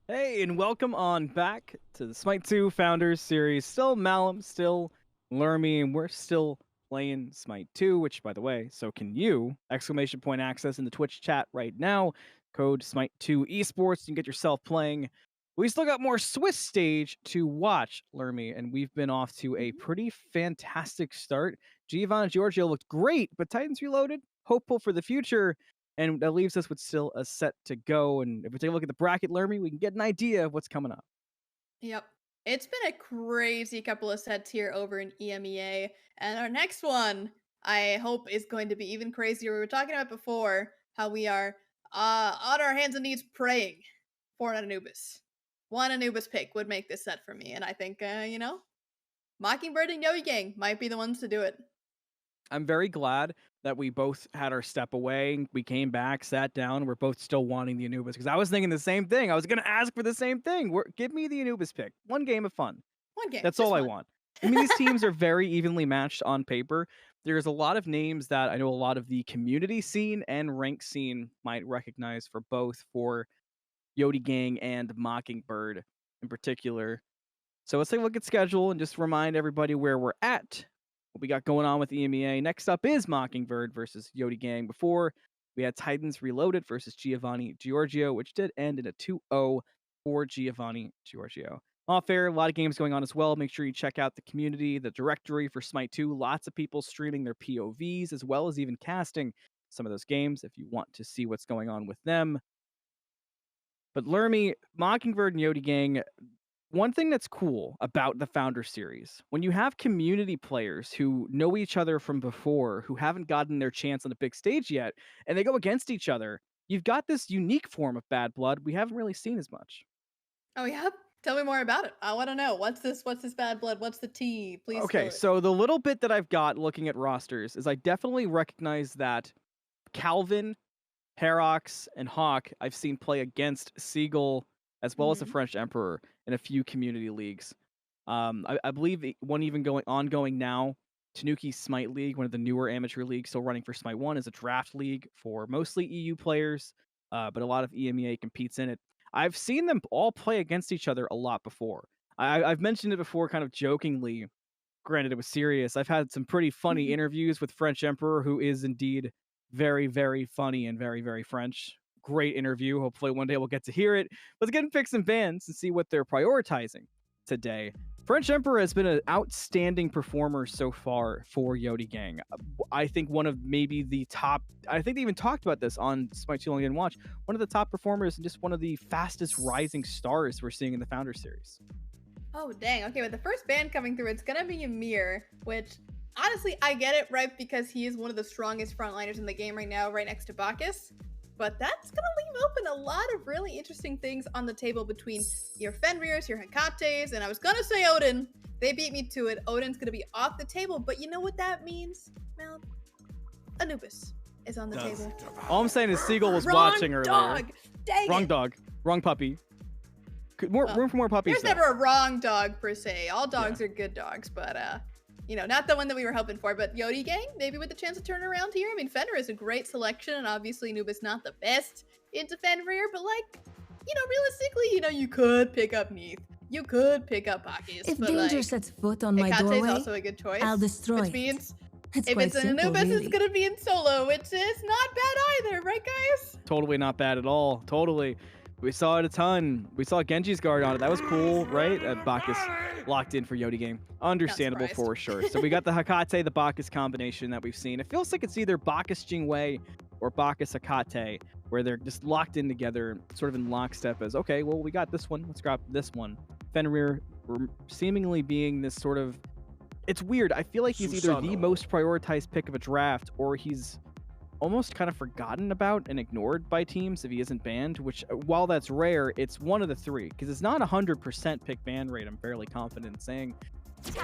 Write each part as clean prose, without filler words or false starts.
Hey, and welcome on back to the Smite 2 Founders Series. Still Malum, still Lermy, and we're still playing Smite 2, which, by the way, so can you. Exclamation point access in the Twitch chat right now. Code Smite2 Esports. You can get yourself playing. We still got more Swiss stage to watch, Lermy, and we've been off to a pretty fantastic start. Giovanni Giorgio looked great, but Titans Reloaded, hopeful for the future. And that leaves us with still a set to go. And if we take a look at the bracket, Lermy, we can get an idea of what's coming up. Yep. It's been a crazy couple of sets here over in EMEA. And our next one, I hope, is going to be even crazier. We were talking about before how we are on our hands and knees praying for an Anubis. One Anubis pick would make this set for me. And I think, Mockingbird and Yodie Gang might be the ones to do it. I'm very glad that we both had our step away. We came back, sat down. We're both still wanting the Anubis because I was thinking the same thing. I was going to ask for the same thing. Give me the Anubis pick. One game of fun. One game, That's just all I one. want. I mean, these teams are very evenly matched on paper. There's a lot of names that I know a lot of the community scene and rank scene might recognize for both for Yodie Gang and Mockingbird in particular. So let's take a look at schedule and just remind everybody where we're at, what we got going on with EMEA. Next up is Mockingbird versus Yodie Gang. Before, we had Titans Reloaded versus Giovanni Giorgio, which did end in a 2-0 for Giovanni Giorgio. Off air, a lot of games going on as well. Make sure you check out the community, the directory for Smite 2. Lots of people streaming their POVs as well as even casting some of those games if you want to see what's going on with them. But Lermy, Mockingbird and Yodie Gang, one thing that's cool about the Founder Series, when you have community players who know each other from before, who haven't gotten their chance on the big stage yet, and they go against each other, you've got this unique form of bad blood we haven't really seen as much. Oh, yeah? Tell me more about it. I want to know. What's this? What's this bad blood? What's the tea? Please Okay, spill it. so the little bit that I've got looking at rosters is I definitely recognize that Calvin, Herox, and Hawk I've seen play against Seagull as well as the Mhm. French Emperor in a few community leagues. I believe one even ongoing now, Tanuki Smite League, one of the newer amateur leagues still running for Smite 1, is a draft league for mostly EU players, but a lot of EMEA competes in it. I've seen them all play against each other a lot before. I've mentioned it before kind of jokingly. Granted, it was serious. I've had some pretty funny interviews with French Emperor, who is indeed very, very funny and very, very French. Great interview. Hopefully, one day we'll get to hear it. Let's get in picks and bans and see what they're prioritizing today. French Emperor has been an outstanding performer so far for Yodie Gang. I think one of maybe the top, I think they even talked about this on Smite 2 Long Didn't Watch, one of the top performers and just one of the fastest rising stars we're seeing in the Founder Series. Oh, dang. Okay, with the first band coming through, it's gonna be Ymir, which, honestly, I get it, right? Because he is one of the strongest frontliners in the game right now, right next to Bacchus. But that's gonna leave open a lot of really interesting things on the table between your Fenrirs, your Hekates, and I was gonna say Odin. They beat me to it. Odin's gonna be off the table, but you know what that means, Mel? Anubis is on the table. All I'm saying is Seagull was Wrong watching earlier. dog! Dang Wrong it. dog. Wrong puppy. Room for more puppies. There's never a wrong dog per se. All dogs are good dogs, but not the one that we were hoping for. But Yodie Gang, maybe with the chance to turn around here. I mean, Fenrir is a great selection, and obviously Anubis not the best into Fenrir, but realistically, you could pick up Neath. You could pick up Bacchus. If but danger sets foot on my Hekate is doorway, also a good choice. I'll destroy Which it. means It's if quite it's an simple, Anubis, really. it's gonna be in solo, which is not bad either, right, guys? Totally not bad at all. Totally. We saw it a ton. We saw Genji's guard on it. That was cool, right? Bacchus locked in for Yodie Game. Understandable for sure. So we got the Hekate, the Bacchus combination that we've seen. It feels like it's either Bacchus Jingwei or Bacchus Hekate, where they're just locked in together, sort of in lockstep as, okay, well, we got this one. Let's grab this one. Fenrir seemingly being this sort of... It's weird. I feel like he's either the most prioritized pick of a draft or he's almost kind of forgotten about and ignored by teams if he isn't banned, which, while that's rare, it's one of the three, because it's not 100% pick ban rate, I'm fairly confident in saying.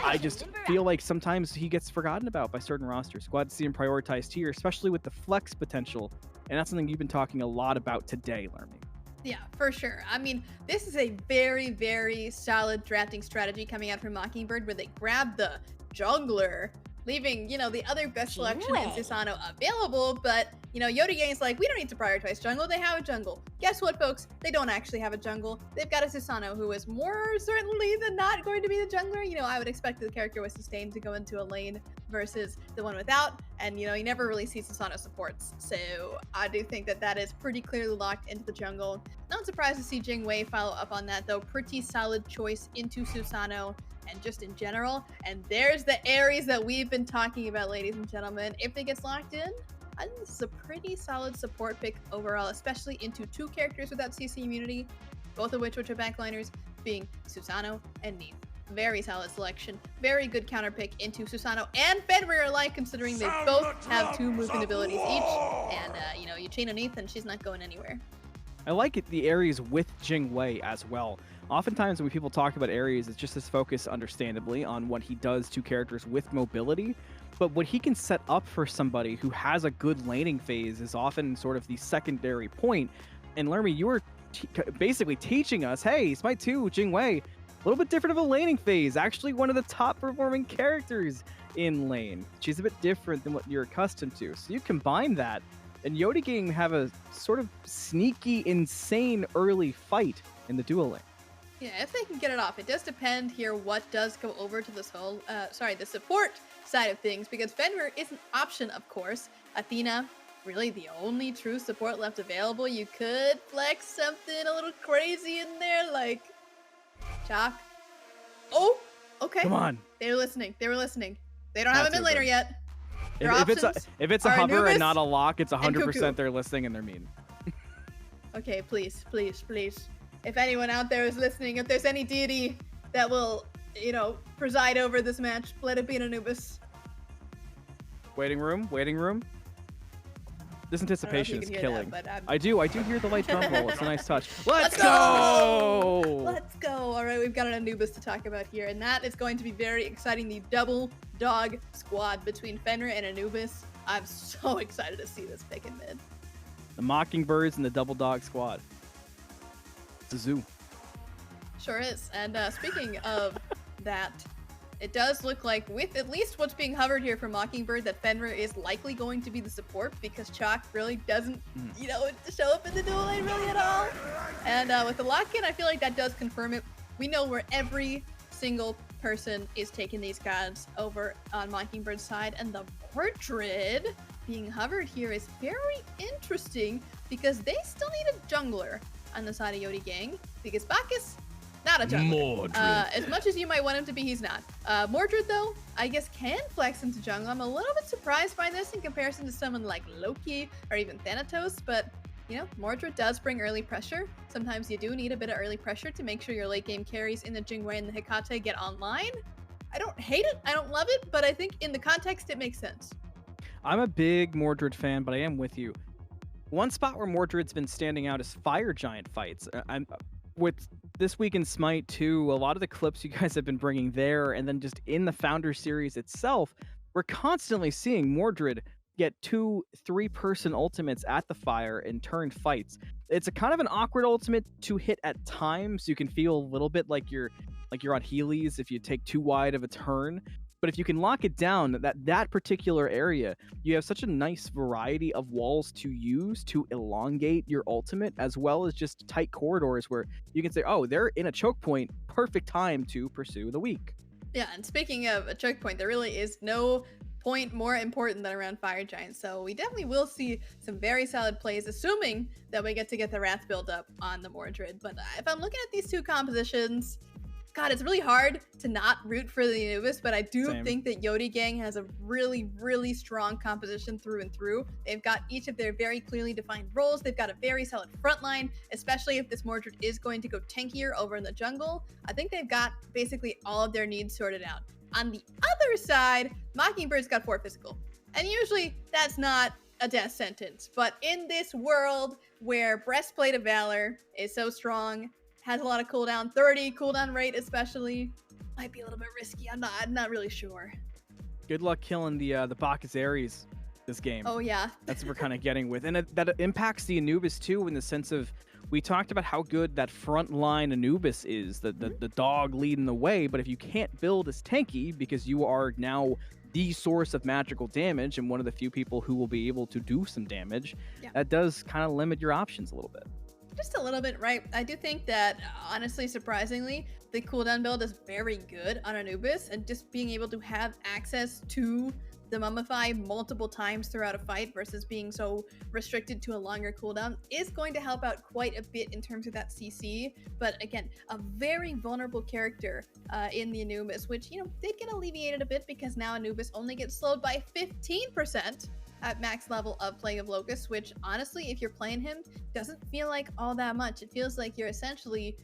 I just feel like sometimes he gets forgotten about by certain rosters. Glad to see him prioritized here, especially with the flex potential, and that's something you've been talking a lot about today, Lermy. Yeah, for sure. I mean, this is a very, very solid drafting strategy coming out from Mockingbird, where they grab the jungler. leaving, the other best selection in Susanoo available, but, Yodie Gang's like, we don't need to prioritize jungle, they have a jungle. Guess what, folks? They don't actually have a jungle. They've got a Susanoo who is more certainly than not going to be the jungler. I would expect the character with Sustain to go into a lane versus the one without, and, you never really see Susanoo supports, so I do think that is pretty clearly locked into the jungle. Not surprised to see Jingwei follow up on that, though. Pretty solid choice into Susanoo and just in general. And there's the Ares that we've been talking about, ladies and gentlemen. If it gets locked in, I think this is a pretty solid support pick overall, especially into two characters without CC immunity, both of which are backliners, being Susanoo and Neith. Very solid selection. Very good counter pick into Susanoo and Fenrir alike, considering they both have 2 movement abilities each. And, you chain on Neith and she's not going anywhere. I like it, the Ares with Jingwei as well. Oftentimes when people talk about Ares, it's just this focus, understandably, on what he does to characters with mobility. But what he can set up for somebody who has a good laning phase is often sort of the secondary point. And Lermy, you were basically teaching us, hey, SMITE 2, Jingwei, a little bit different of a laning phase. Actually one of the top performing characters in lane. She's a bit different than what you're accustomed to. So you combine that, and Yodie Gang have a sort of sneaky, insane early fight in the duo lane. Yeah, if they can get it off. It does depend here what does go over to this whole, the support side of things, because Fenrir is an option, of course. Athena, really the only true support left available. You could flex something a little crazy in there, like Chalk. Oh, okay. Come on. They were listening. They don't have a mid laner yet. If it's a hover Anubis and not a lock, it's 100% they're listening and they're mean. Okay, please. If anyone out there is listening, if there's any deity that will, preside over this match, let it be an Anubis. Waiting room. This anticipation is killing. That, I do hear the light drum roll. It's a nice touch. Let's go! Let's go. All right, we've got an Anubis to talk about here, and that is going to be very exciting. The double dog squad between Fenrir and Anubis. I'm so excited to see this pick in mid. The Mockingbirds and the double dog squad. It's a zoo. Sure is. And speaking of that, it does look like, with at least what's being hovered here for Mockingbird, that Fenrir is likely going to be the support, because Chalk really doesn't, show up in the dual lane really at all. And with the lock-in, I feel like that does confirm it. We know where every single person is taking these gods over on Mockingbird's side, and the Mordred being hovered here is very interesting, because they still need a jungler on the side of Yodie Gang, because Bacchus, not a jungler. Mordred. As much as you might want him to be, he's not. Mordred, though, I guess can flex into jungle. I'm a little bit surprised by this in comparison to someone like Loki or even Thanatos, but, Mordred does bring early pressure. Sometimes you do need a bit of early pressure to make sure your late game carries in the Jingwei and the Hecate get online. I don't hate it, I don't love it, but I think in the context it makes sense. I'm a big Mordred fan, but I am with you. One spot where Mordred's been standing out is Fire Giant fights. With this week in SMITE 2, a lot of the clips you guys have been bringing there, and then just in the Founder series itself, we're constantly seeing Mordred get 2-3 person ultimates at the fire and turn fights. It's a kind of an awkward ultimate to hit at times. You can feel a little bit like you're on Heelys if you take too wide of a turn. But if you can lock it down, that particular area, you have such a nice variety of walls to use to elongate your ultimate, as well as just tight corridors where you can say, oh, they're in a choke point, perfect time to pursue the weak. Yeah, and speaking of a choke point, there really is no point more important than around Fire Giants. So we definitely will see some very solid plays, assuming that we get the Wrath build up on the Mordred. But if I'm looking at these two compositions, God, it's really hard to not root for the Anubis, but I do think that Yodie Gang has a really, really strong composition through and through. They've got each of their very clearly defined roles. They've got a very solid front line, especially if this Mordred is going to go tankier over in the jungle. I think they've got basically all of their needs sorted out. On the other side, Mockingbird's got 4 physical. And usually that's not a death sentence. But in this world where Breastplate of Valor is so strong, has a lot of cooldown, 30 cooldown rate especially, might be a little bit risky. I'm not really sure. Good luck killing the Bacchus Ares this game. Oh yeah. That's what we're kind of getting with. And that impacts the Anubis too, in the sense of, we talked about how good that front line Anubis is, the dog leading the way, but if you can't build as tanky because you are now the source of magical damage and one of the few people who will be able to do some damage, Yeah. that does kind of limit your options a little bit. Just a little bit, right? I do think that, honestly, surprisingly, the cooldown build is very good on Anubis, and just being able to have access to the Mummify multiple times throughout a fight versus being so restricted to a longer cooldown is going to help out quite a bit in terms of that CC. But again, a very vulnerable character in the Anubis, which, did get alleviated a bit because now Anubis only gets slowed by 15% at max level of Plague of Locusts, which honestly, if you're playing him, doesn't feel like all that much. It feels like you're essentially,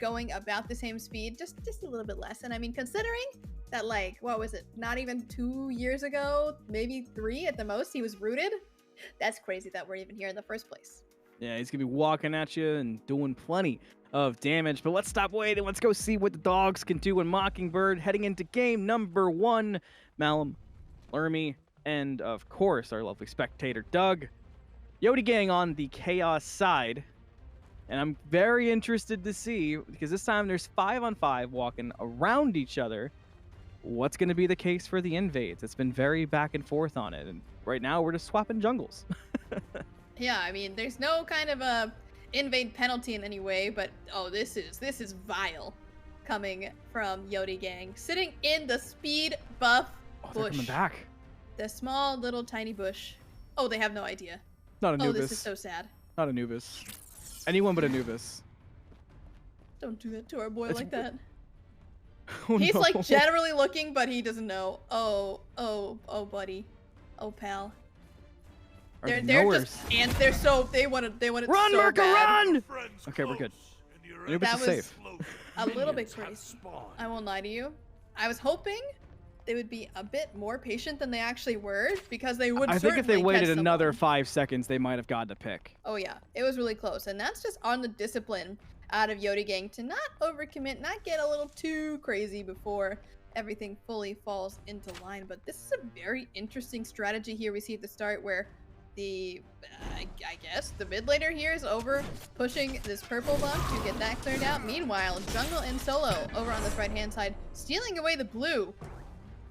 going about the same speed, just a little bit less. And I mean, considering that, like, what was it? Not even 2 years ago, maybe 3 at the most, he was rooted. That's crazy that we're even here in the first place. Yeah, he's gonna be walking at you and doing plenty of damage. But let's stop waiting. Let's go see what the dogs can do in Mockingbird. Heading into game number 1, Malum, Lermy, and of course our lovely spectator Doug. Yodie gang on the chaos side. And I'm very interested to see, because this time there's 5-on-5 walking around each other. What's going to be the case for the invades? It's been very back and forth on it. And right now we're just swapping jungles. Yeah, I mean, there's no kind of a invade penalty in any way, but this is vile coming from Yodie gang. Sitting in the speed buff Oh, they're bush. coming back. The small little tiny bush. Oh, they have no idea. Not Anubis. Oh, this is so sad. Not Anubis. Anyone but Anubis. Don't do that to our boy like that. Oh, He's no. like generally looking, but he doesn't know. Oh, buddy. Oh, pal. Are They're the they're knowers. just ants. They want it Run, so Merca, bad. run! Okay, we're good. Anubis That is was safe. a little bit crazy. I won't lie to you. I was hoping they would be a bit more patient than they actually were, because they would. I think if they certainly waited catch another someone. 5 seconds, they might have gotten a pick. Oh yeah, it was really close, and that's just on the discipline out of Yodie gang to not overcommit, not get a little too crazy before everything fully falls into line. But this is a very interesting strategy here we see at the start, where the I guess the mid laner here is over pushing this purple buff to get that cleared out. Meanwhile, jungle and solo over on this right hand side, stealing away the blue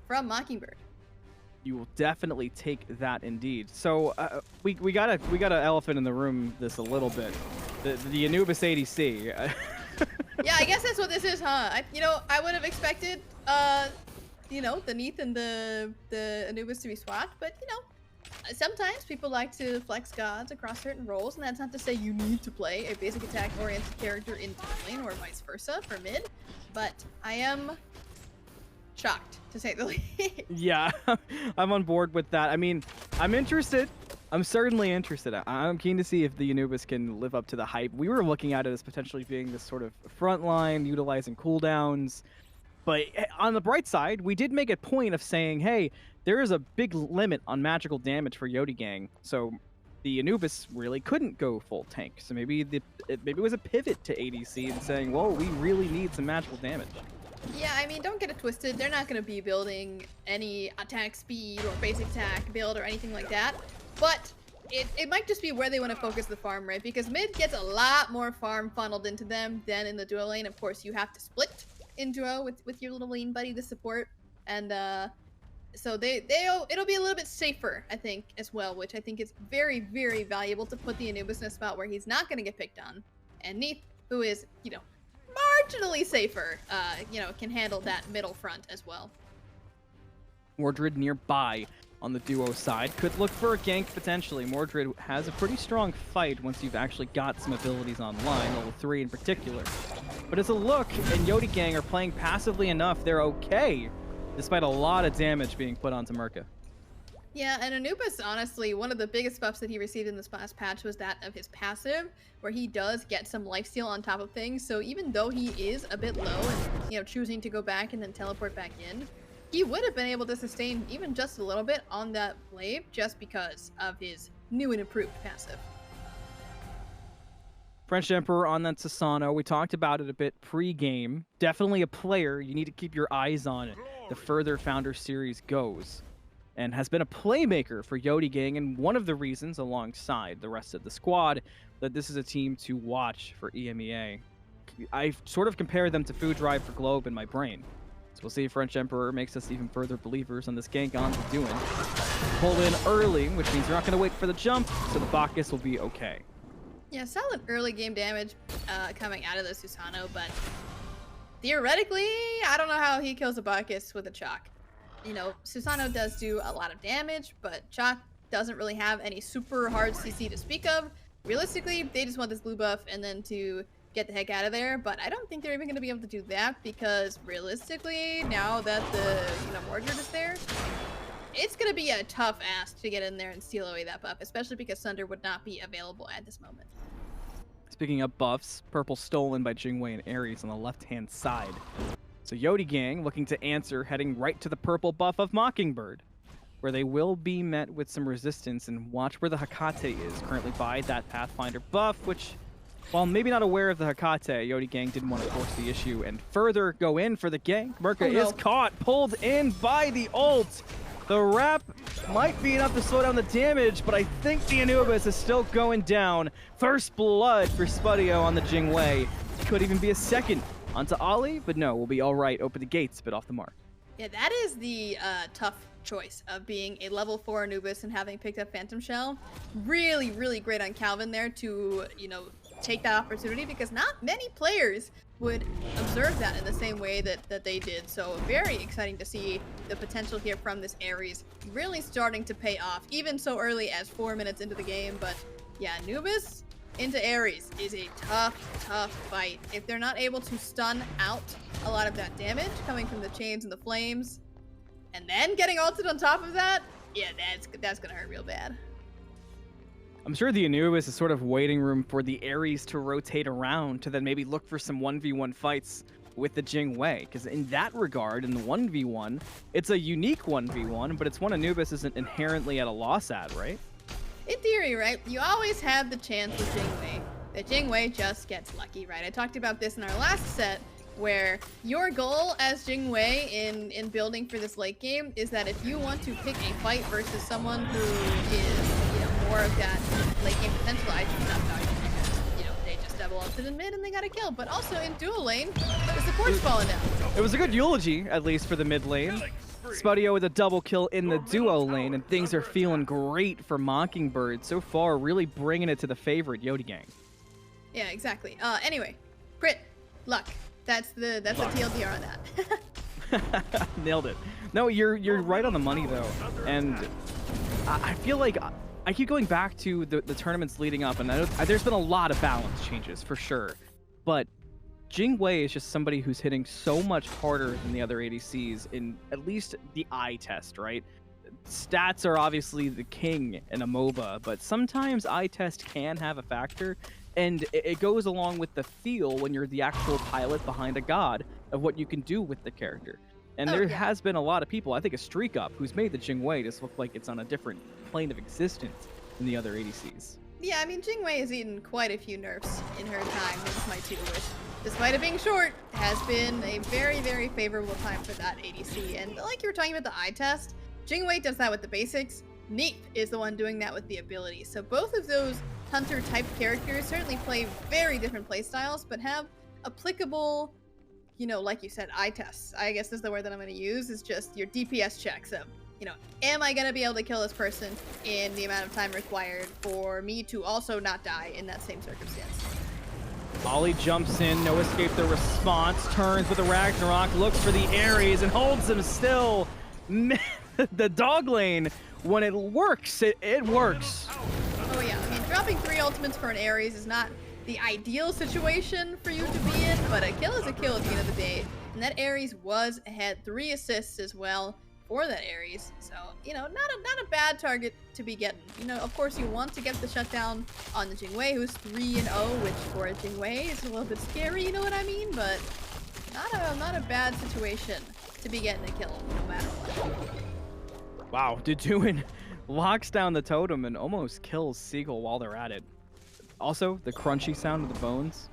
from Mockingbird. You will definitely take that indeed. So we got an elephant in the room this a little bit. The Anubis ADC. Yeah, I guess that's what this is, huh? I would have expected the Neath and the Anubis to be swapped, but sometimes people like to flex gods across certain roles, and that's not to say you need to play a basic attack oriented character in top lane or vice versa for mid, but I am shocked, to say the least. Yeah, I'm on board with that. I mean, I'm interested. I'm certainly interested. I'm keen to see if the Anubis can live up to the hype. We were looking at it as potentially being this sort of front line, utilizing cooldowns. But on the bright side, we did make a point of saying, hey, there is a big limit on magical damage for Yodie gang. So the Anubis really couldn't go full tank. So maybe it was a pivot to ADC and saying, whoa, we really need some magical damage. Yeah, I mean, don't get it twisted. They're not going to be building any attack speed or basic attack build or anything like that. But it might just be where they want to focus the farm, right? Because mid gets a lot more farm funneled into them than in the duo lane. Of course, you have to split in duo with your little lane buddy to support. And so it'll be a little bit safer, I think, as well, which I think is very, very valuable to put the Anubis in a spot where he's not going to get picked on. And Neath, who is, marginally safer, can handle that middle front as well. Mordred nearby on the duo side could look for a gank potentially. Mordred has a pretty strong fight once you've actually got some abilities online, level 3 in particular. But as a look, and Yodie gang are playing passively enough, they're okay, despite a lot of damage being put onto Merca. Yeah, and Anubis, honestly, one of the biggest buffs that he received in this last patch was that of his passive, where he does get some lifesteal on top of things. So even though he is a bit low and, choosing to go back and then teleport back in, he would have been able to sustain even just a little bit on that blade just because of his new and improved passive. French Emperor on that Sasano. We talked about it a bit pre-game. Definitely a player you need to keep your eyes on the further Founder Series goes. And has been a playmaker for Yodie gang, and one of the reasons, alongside the rest of the squad, that this is a team to watch for EMEA. I sort of compare them to Food Drive for Globe in my brain. So we'll see if French Emperor makes us even further believers on this gank on to doing. Pull in early, which means you're not going to wait for the jump, so the Bacchus will be okay. Yeah, solid early game damage coming out of the Susano, but theoretically, I don't know how he kills a Bacchus with a Chalk. You know, Susano does do a lot of damage, but Chalk doesn't really have any super hard CC to speak of. Realistically, they just want this blue buff and then to get the heck out of there, but I don't think they're even going to be able to do that because realistically, now that the, Mordred is there, it's going to be a tough ask to get in there and steal away that buff, especially because Sunder would not be available at this moment. Speaking of buffs, purple stolen by Jingwei and Ares on the left-hand side. So Yodie gang looking to answer, heading right to the purple buff of Mockingbird, where they will be met with some resistance, and watch where the Hekate is, currently by that Pathfinder buff, which, while maybe not aware of the Hekate, Yodie gang didn't want to force the issue and further go in for the gank. Merca is caught, pulled in by the ult. The wrap might be enough to slow down the damage, but I think the Anubis is still going down. First blood for Spudio on the Jingwei. Could even be a second onto Ollie, but no, we'll be all right. Open the gates, but off the mark. Yeah, that is the tough choice of being a level 4 Anubis and having picked up Phantom Shell. Really, really great on Calvin there to, take that opportunity because not many players would observe that in the same way that they did. So very exciting to see the potential here from this Ares really starting to pay off, even so early as 4 minutes into the game. But yeah, Anubis into Ares is a tough, tough fight. If they're not able to stun out a lot of that damage coming from the chains and the flames, and then getting ulted on top of that, yeah, that's gonna hurt real bad. I'm sure the Anubis is sort of waiting room for the Ares to rotate around to then maybe look for some 1v1 fights with the Jingwei, because in that regard, in the 1v1, it's a unique 1v1, but it's one Anubis isn't inherently at a loss at, right? In theory, right? You always have the chance with Jingwei. The Jingwei just gets lucky, right? I talked about this in our last set, where your goal as Jingwei in building for this late game is that if you want to pick a fight versus someone who is, more of that late game potential, I do not value because, they just double up to the mid and they got a kill. But also in dual lane, the support's falling down. It was a good eulogy, at least for the mid lane. Spudio with a double kill in the duo lane, and things are feeling great for Mockingbird so far, really bringing it to the favorite Yodie gang. Yeah, exactly. Anyway, crit, luck. That's the TLDR on that. Nailed it. No, you're right on the money though, and I feel like I keep going back to the tournaments leading up, and I know there's been a lot of balance changes for sure, but Jingwei is just somebody who's hitting so much harder than the other ADCs in at least the eye test, right? Stats are obviously the king in a MOBA, but sometimes eye test can have a factor, and it goes along with the feel when you're the actual pilot behind a god of what you can do with the character. And there has been a lot of people, I think a Streak Up, who's made the Jingwei just look like it's on a different plane of existence than the other ADCs. Yeah, I mean, Jingwei has eaten quite a few nerfs in her time in SMITE 2, which, despite it being short, has been a very, very favorable time for that ADC. And like you were talking about the eye test, Jingwei does that with the basics. Neep is the one doing that with the ability. So both of those hunter-type characters certainly play very different playstyles, but have applicable, like you said, eye tests. I guess is the word that I'm going to use, is just your DPS checks of, am I going to be able to kill this person in the amount of time required for me to also not die in that same circumstance? Ollie jumps in, no escape the response, turns with a Ragnarok, looks for the Ares, and holds him still. The dog lane, when it works, it works. Oh yeah, I mean, dropping 3 ultimates for an Ares is not the ideal situation for you to be in, but a kill is a kill at the end of the day. And that Ares was ahead, 3 assists as well for that Ares. So, not a bad target to be getting. Of course you want to get the shutdown on the Jingwei, who's 3-0, which for a Jingwei is a little bit scary, you know what I mean? But not a bad situation to be getting a kill, no matter what. Wow, Deduin locks down the totem and almost kills Seagull while they're at it. Also, the crunchy sound of the bones,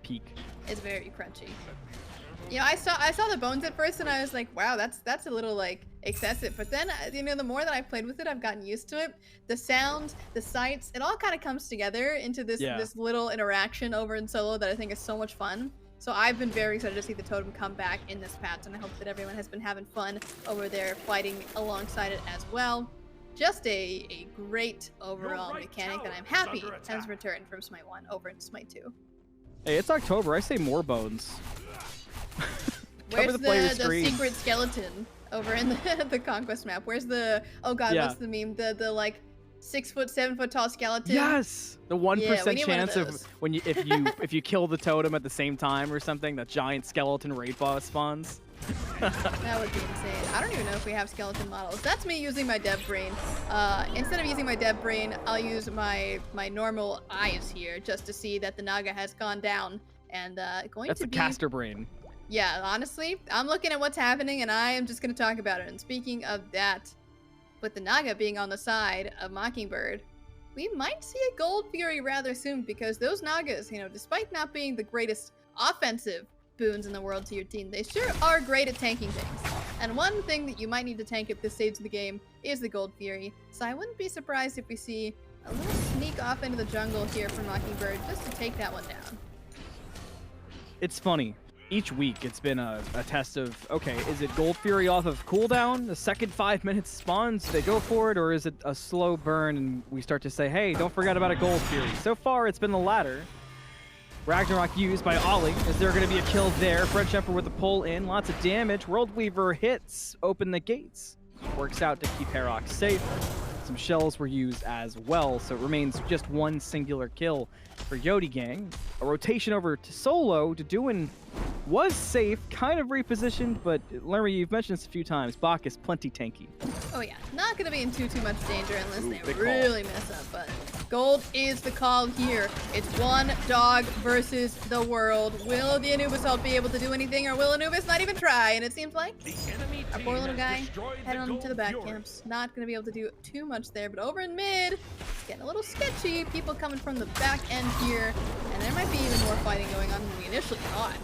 peak. It's very crunchy. I saw the bones at first and I was like, wow, that's a little excessive. But then, the more that I've played with it, I've gotten used to it. The sounds, the sights, it all kind of comes together into this little interaction over in solo that I think is so much fun. So I've been very excited to see the totem come back in this patch, and I hope that everyone has been having fun over there fighting alongside it as well. Just a great overall mechanic that I'm happy has returned from Smite 1 over into Smite 2. Hey, it's October. I say more bones. Where's the screen. secret skeleton over in the Conquest map? Where's the, oh god, what's the meme? The like 6 foot, 7 foot tall skeleton? Yes! The 1% chance of when if you kill the totem at the same time or something, that giant skeleton raid boss spawns. That would be insane. I don't even know if we have skeleton models. That's me using my dev brain. Instead of using my dev brain, I'll use my normal eyes here just to see that the Naga has gone down and That's the caster brain. Yeah, honestly, I'm looking at what's happening and I am just going to talk about it. And speaking of that, with the Naga being on the side of Mockingbird, we might see a Gold Fury rather soon because those Nagas, you know, despite not being the greatest offensive boons in the world to your team, they sure are great at tanking things. And one thing that you might need to tank at this stage of the game is the Gold Fury. So I wouldn't be surprised if we see a little sneak off into the jungle here for Mockingbird just to take that one down. It's funny. Each week it's been a test of, okay, is it Gold Fury off of cooldown? The second 5 minutes spawns, they go for it, or is it a slow burn and we start to say, hey, don't forget about a Gold Fury? So far it's been the latter. Ragnarok used by Ollie. Is there going to be a kill there? French Emperor with a pull in. Lots of damage. World Weaver hits. Open the gates. Works out to keep Herok safe. Some shells were used as well, so it remains just one singular kill for Yodie gang. A rotation over to solo. Doduin was safe, kind of repositioned, but Lermy, you've mentioned this a few times. Bacchus, plenty tanky. Oh yeah, not going to be in too much danger unless they really mess up, but gold is the call here. It's one dog versus the world. Will the Anubis all be able to do anything, or will Anubis not even try? And it seems like our poor little guy heading on to the back camps. Not going to be able to do too much there, but over in mid, it's getting a little sketchy. People coming from the back end here, and there might be even more fighting going on than we initially thought.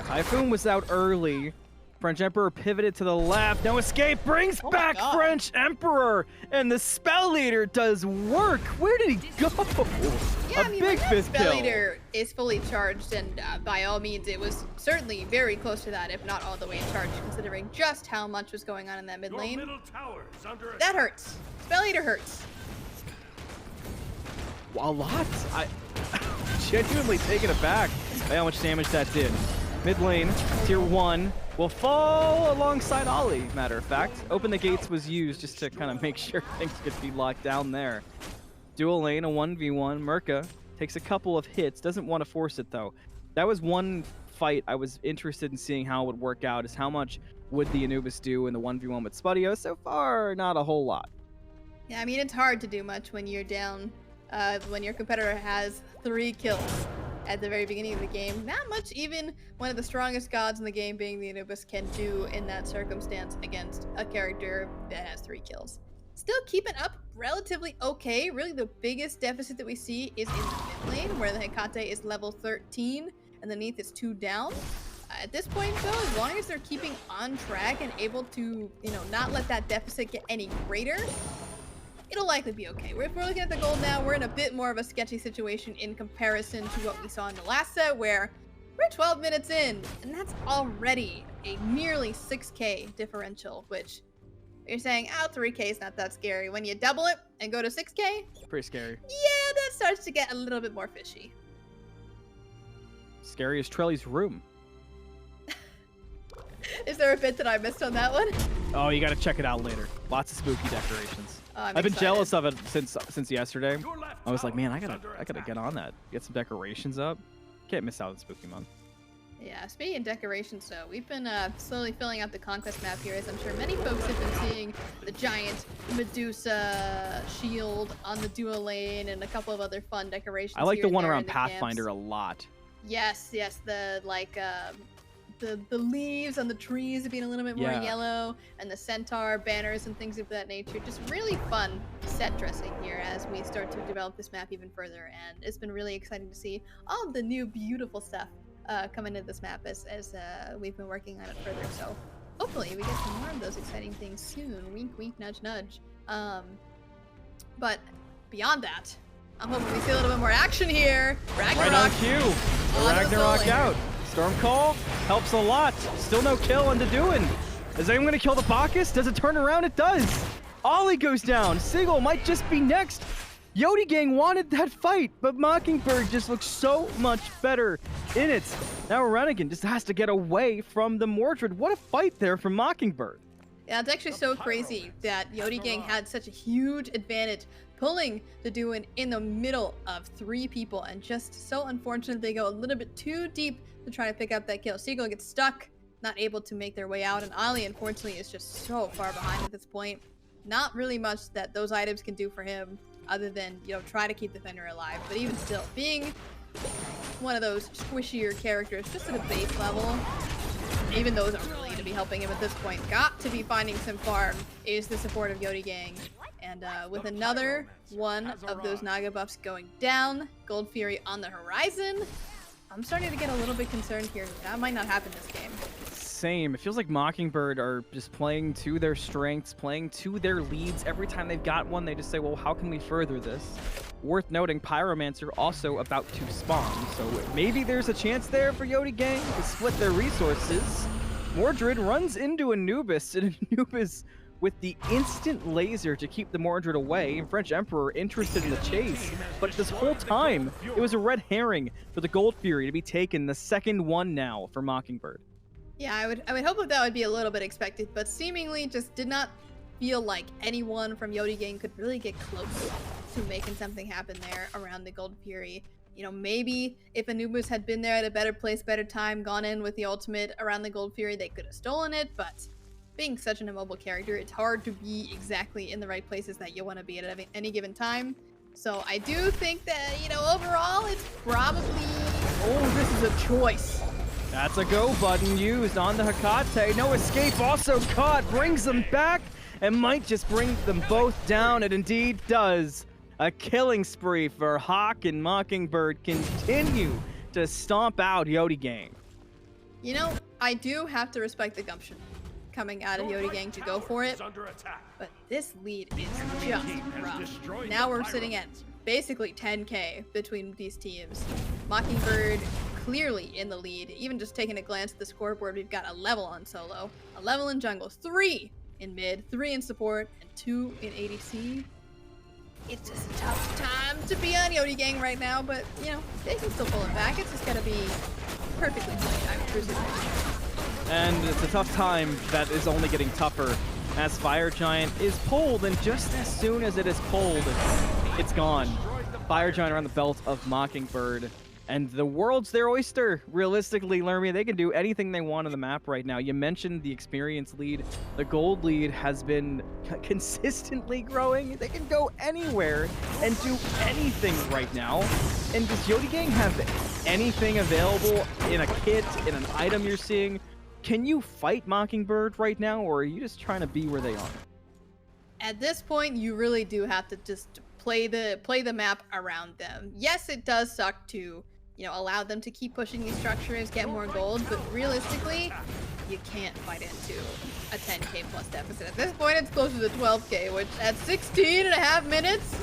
Typhoon was out early. French Emperor pivoted to the left. No escape. Brings back French Emperor. And the Spell Leader does work. Where did he go? Yeah, I mean, big fifth Spell kill. Leader is fully charged, and by all means, it was certainly very close to that, if not all the way in charge, considering just how much was going on in that mid lane. That hurts. Spell Leader hurts. A lot. I genuinely taken aback by how much damage that did. Mid lane, tier 1 will fall alongside Ollie, matter of fact. Open the gates was used just to kind of make sure things could be locked down there. Dual lane, a 1v1. Merca takes a couple of hits, doesn't want to force it though. That was one fight I was interested in seeing how it would work out, is how much would the Anubis do in the 1v1 with Spudio. So far, not a whole lot. Yeah, I mean, it's hard to do much when you're down, when your competitor has 3 kills at the very beginning of the game. Not much even one of the strongest gods in the game, being the Anubis, can do in that circumstance against a character that has 3 kills. Still keeping up relatively okay. Really the biggest deficit that we see is in the mid lane, where the Hecate is level 13 and the Neath is 2 down. At this point though, as long as they're keeping on track and able to, you know, not let that deficit get any greater, it'll likely be okay. If we're looking at the gold now, we're in a bit more of a sketchy situation in comparison to what we saw in the last set, where we're 12 minutes in, and that's already a nearly 6k differential, which you're saying, oh, 3k is not that scary. When you double it and go to 6k, Pretty scary. yeah, that starts to get a little bit more fishy. Scary as Trelly's room. Is there a bit that I missed on that one? Oh, you gotta check it out later. Lots of spooky decorations. I'm I've been excited. jealous of it since yesterday. I was like, man, I gotta get on that. Get some decorations up. Can't miss out on Spooky Month. Yeah, speaking of decorations though, we've been slowly filling out the Conquest map here, as I'm sure many folks have been seeing the giant Medusa shield on the dual lane and a couple of other fun decorations. I like here the and one there around in the Pathfinder camps. a lot. Yes, the like the leaves on the trees being a little bit more Yeah. yellow, and the centaur banners and things of that nature. Just really fun set dressing here as we start to develop this map even further, and it's been really exciting to see all of the new beautiful stuff coming into this map as we've been working on it further. So hopefully we get some more of those exciting things soon. Wink, wink, nudge, nudge. But beyond that, I'm hoping we see a little bit more action here. Right Ragnarok on cue. on the Ragnarok soul out. Storm Call helps a lot. Still no kill on Doin. Is anyone going to kill the Bacchus? Does it turn around? It does. Ollie goes down. Sigil might just be next. Yodie gang wanted that fight, but Mockingbird just looks so much better in it. Now Renegade just has to get away from the Mordred. What a fight there from Mockingbird. Yeah, it's actually so crazy that Yodie gang had such a huge advantage pulling the Doin in the middle of 3 people, and just so unfortunate they go a little bit too deep to try to pick up that kill. Sigil gets stuck, not able to make their way out, and Ollie unfortunately is just so far behind at this point. Not really much that those items can do for him other than, you know, try to keep the Fender alive, but even still, being one of those squishier characters just at a base level, even those aren't really going to be helping him at this point. Got to be finding some farm is the support of Yodie gang. And with another one of those Naga buffs going down, Gold Fury on the horizon, I'm starting to get a little bit concerned here. That might not happen this game. Same. It feels like Mockingbird are just playing to their strengths, playing to their leads. Every time they've got one, they just say, well, how can we further this? Worth noting, Pyromancer also about to spawn, so maybe there's a chance there for Yodie gang to split their resources. Mordred runs into Anubis, and Anubis with the instant laser to keep the Mordred away, and French Emperor interested in the chase. But this whole time, it was a red herring for the Gold Fury to be taken, the second one now for Mockingbird. Yeah, I would hope that would be a little bit expected, but seemingly just did not feel like anyone from Yodie gang could really get close to making something happen there around the Gold Fury. You know, maybe if Anubis had been there at a better place, better time, gone in with the ultimate around the Gold Fury, they could have stolen it, but being such an immobile character, it's hard to be exactly in the right places that you want to be at any given time. So I do think that, you know, overall, it's probably... Oh, this is a choice. That's a go button used on the Hecate. No escape, also caught, brings them back, and might just bring them both down. It indeed does. A killing spree for Hawk, and Mockingbird continue to stomp out Yodie gang. You know, I do have to respect the gumption coming out of Yodie gang to go for it, but this lead is just rough. Now we're sitting at basically 10k between these teams. Mockingbird clearly in the lead. Even just taking a glance at the scoreboard, we've got a level on solo, a level in jungle, 3 in mid, 3 in support, and 2 in ADC. It's just a tough time to be on Yodie gang right now, but, you know, they can still pull it back. It's just gotta be perfectly played, I presume. And it's a tough time that is only getting tougher as Fire Giant is pulled, and just as soon as it is pulled, it's gone. Fire Giant around the belt of Mockingbird, and the world's their oyster. Realistically, Lermia, they can do anything they want on the map right now. You mentioned the experience lead. The gold lead has been consistently growing. They can go anywhere and do anything right now. And does Yodie gang have anything available in a kit, in an item you're seeing? Can you fight Mockingbird right now, or are you just trying to be where they are? At this point, you really do have to just play the map around them. Yes, it does suck to, you know, allow them to keep pushing these structures, get more gold, but realistically, you can't fight into a 10k plus deficit. At this point, it's closer to 12k, which at 16 and a half minutes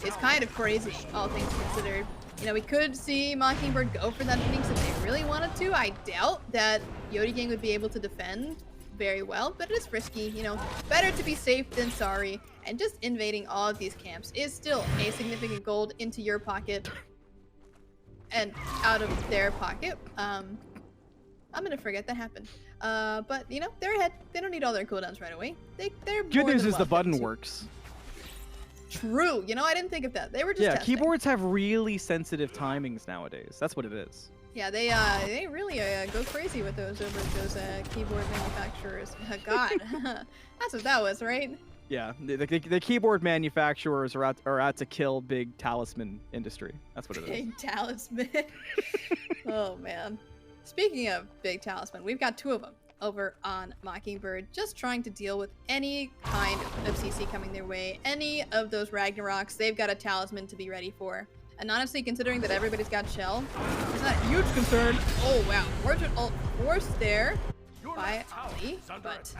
is kind of crazy, all things considered. You know, we could see Mockingbird go for that Phoenix if they really wanted to. I doubt that Yodie gang would be able to defend very well, but it's risky. You know, better to be safe than sorry, and just invading all of these camps is still a significant gold into your pocket and out of their pocket. I'm gonna forget that happened. But you know, they're ahead. They don't need all their cooldowns right away. They're Good news is the button works. True. You know, I didn't think of that. They were just testing. Keyboards have really sensitive timings nowadays. That's what it is. Yeah, they really go crazy with those keyboard manufacturers. God, that's what that was, right? Yeah, the keyboard manufacturers are out to kill big talisman industry. That's what it is. Big talisman. Oh man. Speaking of big talisman, we've got 2 of them over on Mockingbird, just trying to deal with any kind of CC coming their way. Any of those Ragnaroks, they've got a talisman to be ready for. And honestly, considering that everybody's got shell, it's not a huge concern. Oh wow, Mordred ult forced there by Ollie, but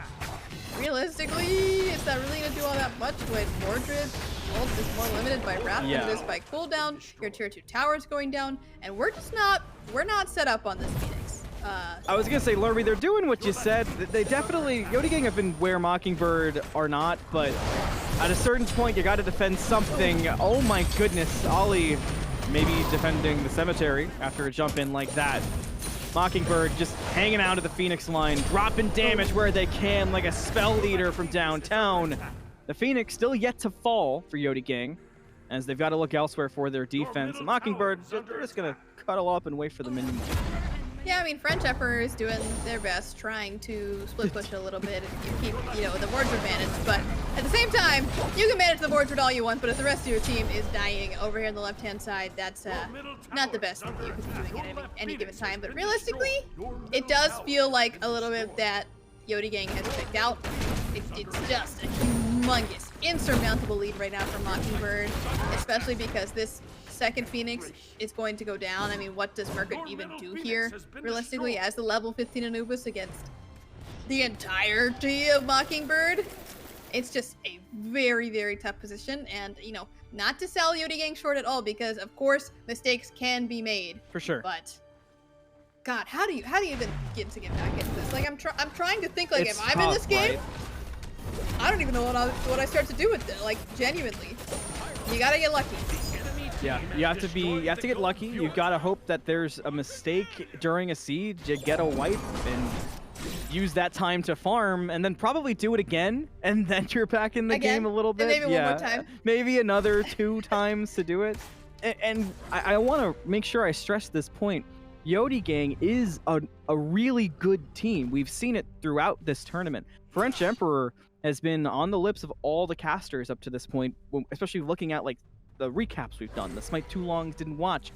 realistically, it's not really gonna do all that much when Mordred ult is more limited by wrath than it is by cooldown. Your tier 2 tower is going down, and we're not set up on this Phoenix. I was gonna say, Lurby, they're doing what you said. They definitely, Yodie Gang have been where Mockingbird are not, but at a certain point, you gotta defend something. Oh my goodness, Ollie maybe defending the cemetery after a jump in like that. Mockingbird just hanging out at the Phoenix line, dropping damage where they can like a spell leader from downtown. The Phoenix still yet to fall for Yodie Gang, as they've got to look elsewhere for their defense. And Mockingbird, they're just gonna cuddle up and wait for the minions. Yeah, I mean, French Emperor is doing their best, trying to split push a little bit and keep, you know, the boards advantage. But at the same time, you can manage the boards with all you want, but if the rest of your team is dying over here on the left-hand side, that's not the best thing you could be doing at any given time. But realistically, it does feel like a little bit that Yodie Gang has picked out. It's just a humongous, insurmountable lead right now for Mockingbird, especially because this second Phoenix is going to go down. I mean, what does Merkut even do here, realistically, as the level 15 Anubis against the entirety of Mockingbird? It's just a very, very tough position, and, you know, not to sell Yodie Gang short at all, because, of course, mistakes can be made. For sure. But, God, how do you even get back into this? Like, I'm trying to think, like, It's if I'm in this tough, game, right? I don't even know what I start to do with it, like, genuinely. You gotta get lucky. Yeah, you have to get lucky. You've got to hope that there's a mistake during a siege. You get a wipe and use that time to farm, and then probably do it again, and then you're back in the game a little bit. And maybe one more time. Maybe another 2 times to do it. And I want to make sure I stress this point. Yodie Gang is a really good team. We've seen it throughout this tournament. French Emperor has been on the lips of all the casters up to this point, especially looking at like the recaps we've done, the SMITE too long didn't watch.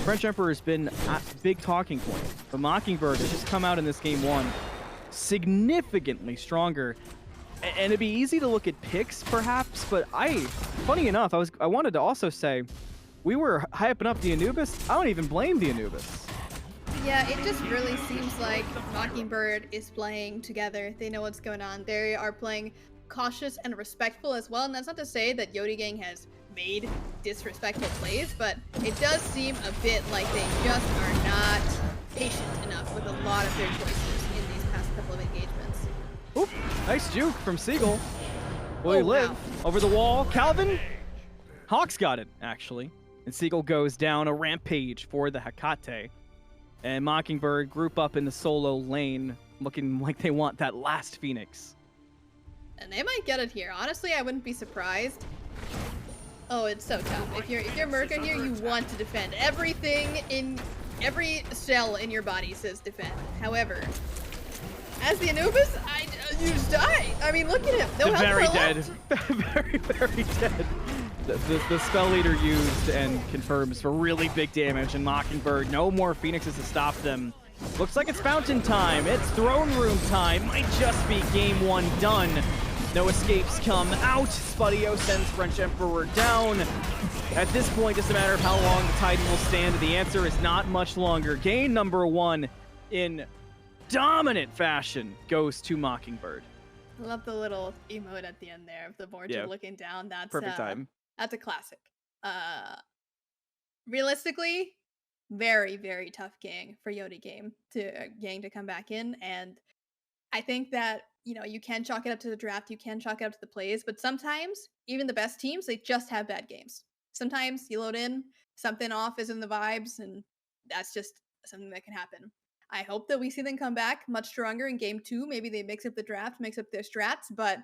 French Emperor has been a big talking point, but Mockingbird has just come out in this game 1 significantly stronger. And it'd be easy to look at picks perhaps, but funny enough, I wanted to also say, we were hyping up the Anubis. I don't even blame the Anubis. Yeah, it just really seems like Mockingbird is playing together. They know what's going on. They are playing cautious and respectful as well, and that's not to say that Yodie Gang has made disrespectful plays, but it does seem a bit like they just are not patient enough with a lot of their choices in these past couple of engagements. Oop, nice juke from Seagull. Will he live? Wow. Over the wall, Calvin? Hawks got it, actually. And Seagull goes down a rampage for the Hecate. And Mockingbird group up in the solo lane, looking like they want that last Phoenix. And they might get it here. Honestly, I wouldn't be surprised. Oh, it's so tough. If you're Merkut here, you want to defend. Everything in every cell in your body says defend. However, as the Anubis, you just die. I mean, look at him. No health Very for dead. left. Very, very dead. The spell leader used and confirms for really big damage, and Mockingbird, no more Phoenixes to stop them. Looks like it's fountain time. It's throne room time. Might just be game 1 done. No escapes come out. Spudio sends French Emperor down. At this point, just a matter of how long the Titan will stand. The answer is not much longer. Game number 1 in dominant fashion goes to Mockingbird. I love the little emote at the end there of the board looking down. That's perfect time. That's a classic. Realistically, very, very tough gang for Yodie Gang to come back in, and I think that, you know, you can chalk it up to the draft, you can chalk it up to the plays, but sometimes even the best teams, they just have bad games. Sometimes you load in, something off is in the vibes, and that's just something that can happen. I hope that we see them come back much stronger in game 2. Maybe they mix up the draft, mix up their strats, but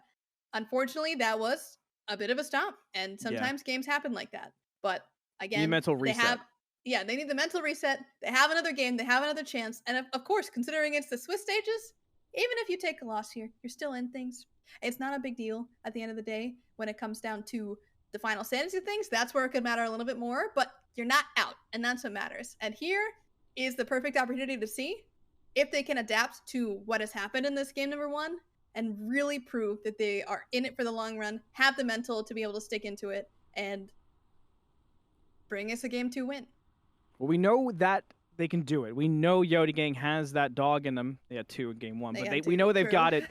unfortunately that was a bit of a stomp, and sometimes games happen like that. But again, mental reset. They need the mental reset. They have another game, they have another chance, and of course, considering it's the Swiss stages, even if you take a loss here, you're still in things. It's not a big deal at the end of the day when it comes down to the final standings of things. That's where it could matter a little bit more, but you're not out, and that's what matters. And here is the perfect opportunity to see if they can adapt to what has happened in this game number 1 and really prove that they are in it for the long run, have the mental to be able to stick into it, and bring us a game 2 win. Well, we know that they can do it. We know Yodie Gang has that dog in them. They had 2 in game 1, but we know they've got it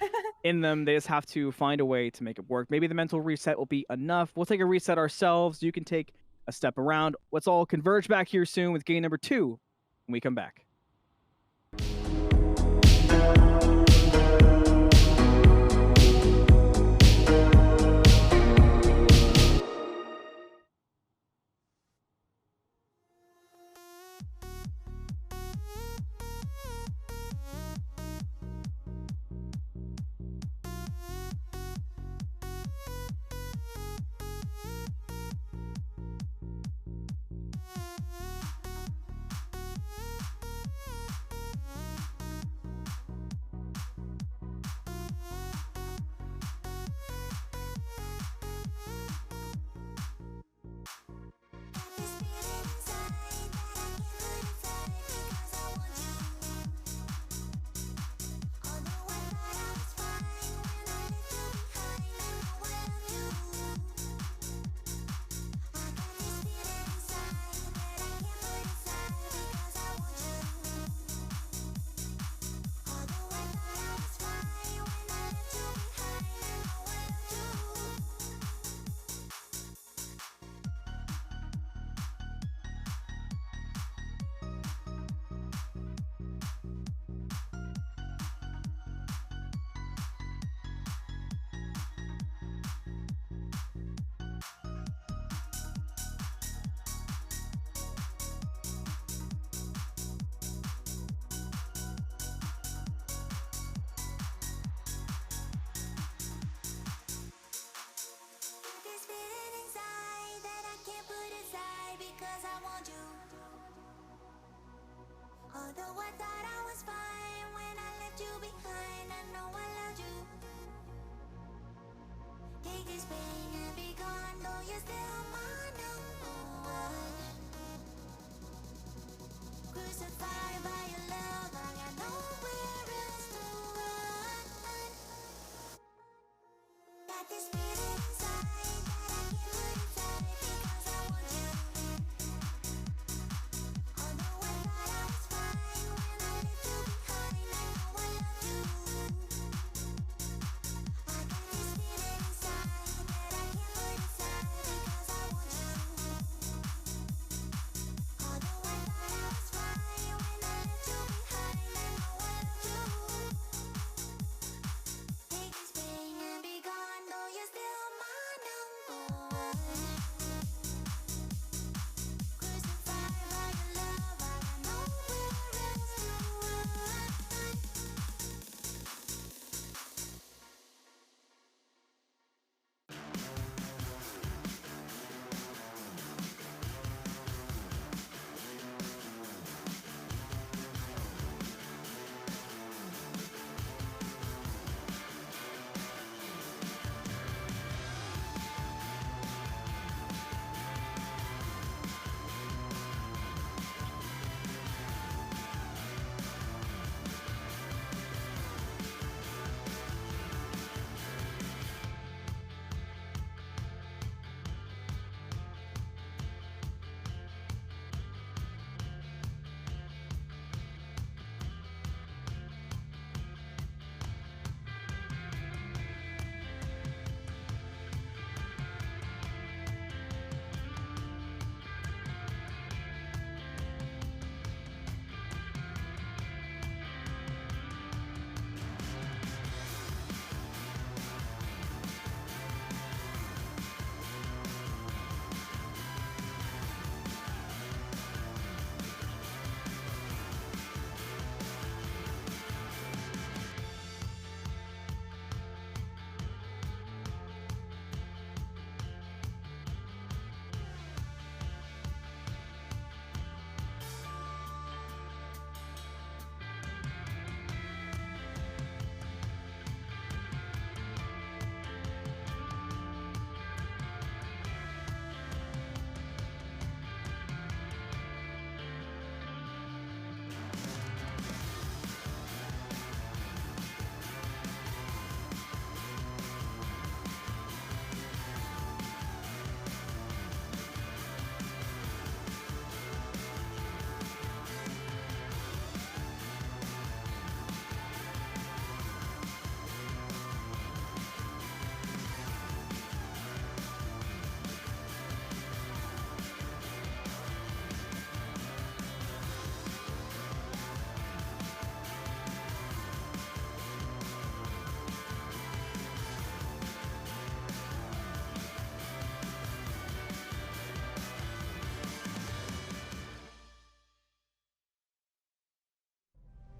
in them. They just have to find a way to make it work. Maybe the mental reset will be enough. We'll take a reset ourselves. You can take a step around. Let's all converge back here soon with game number 2 when we come back.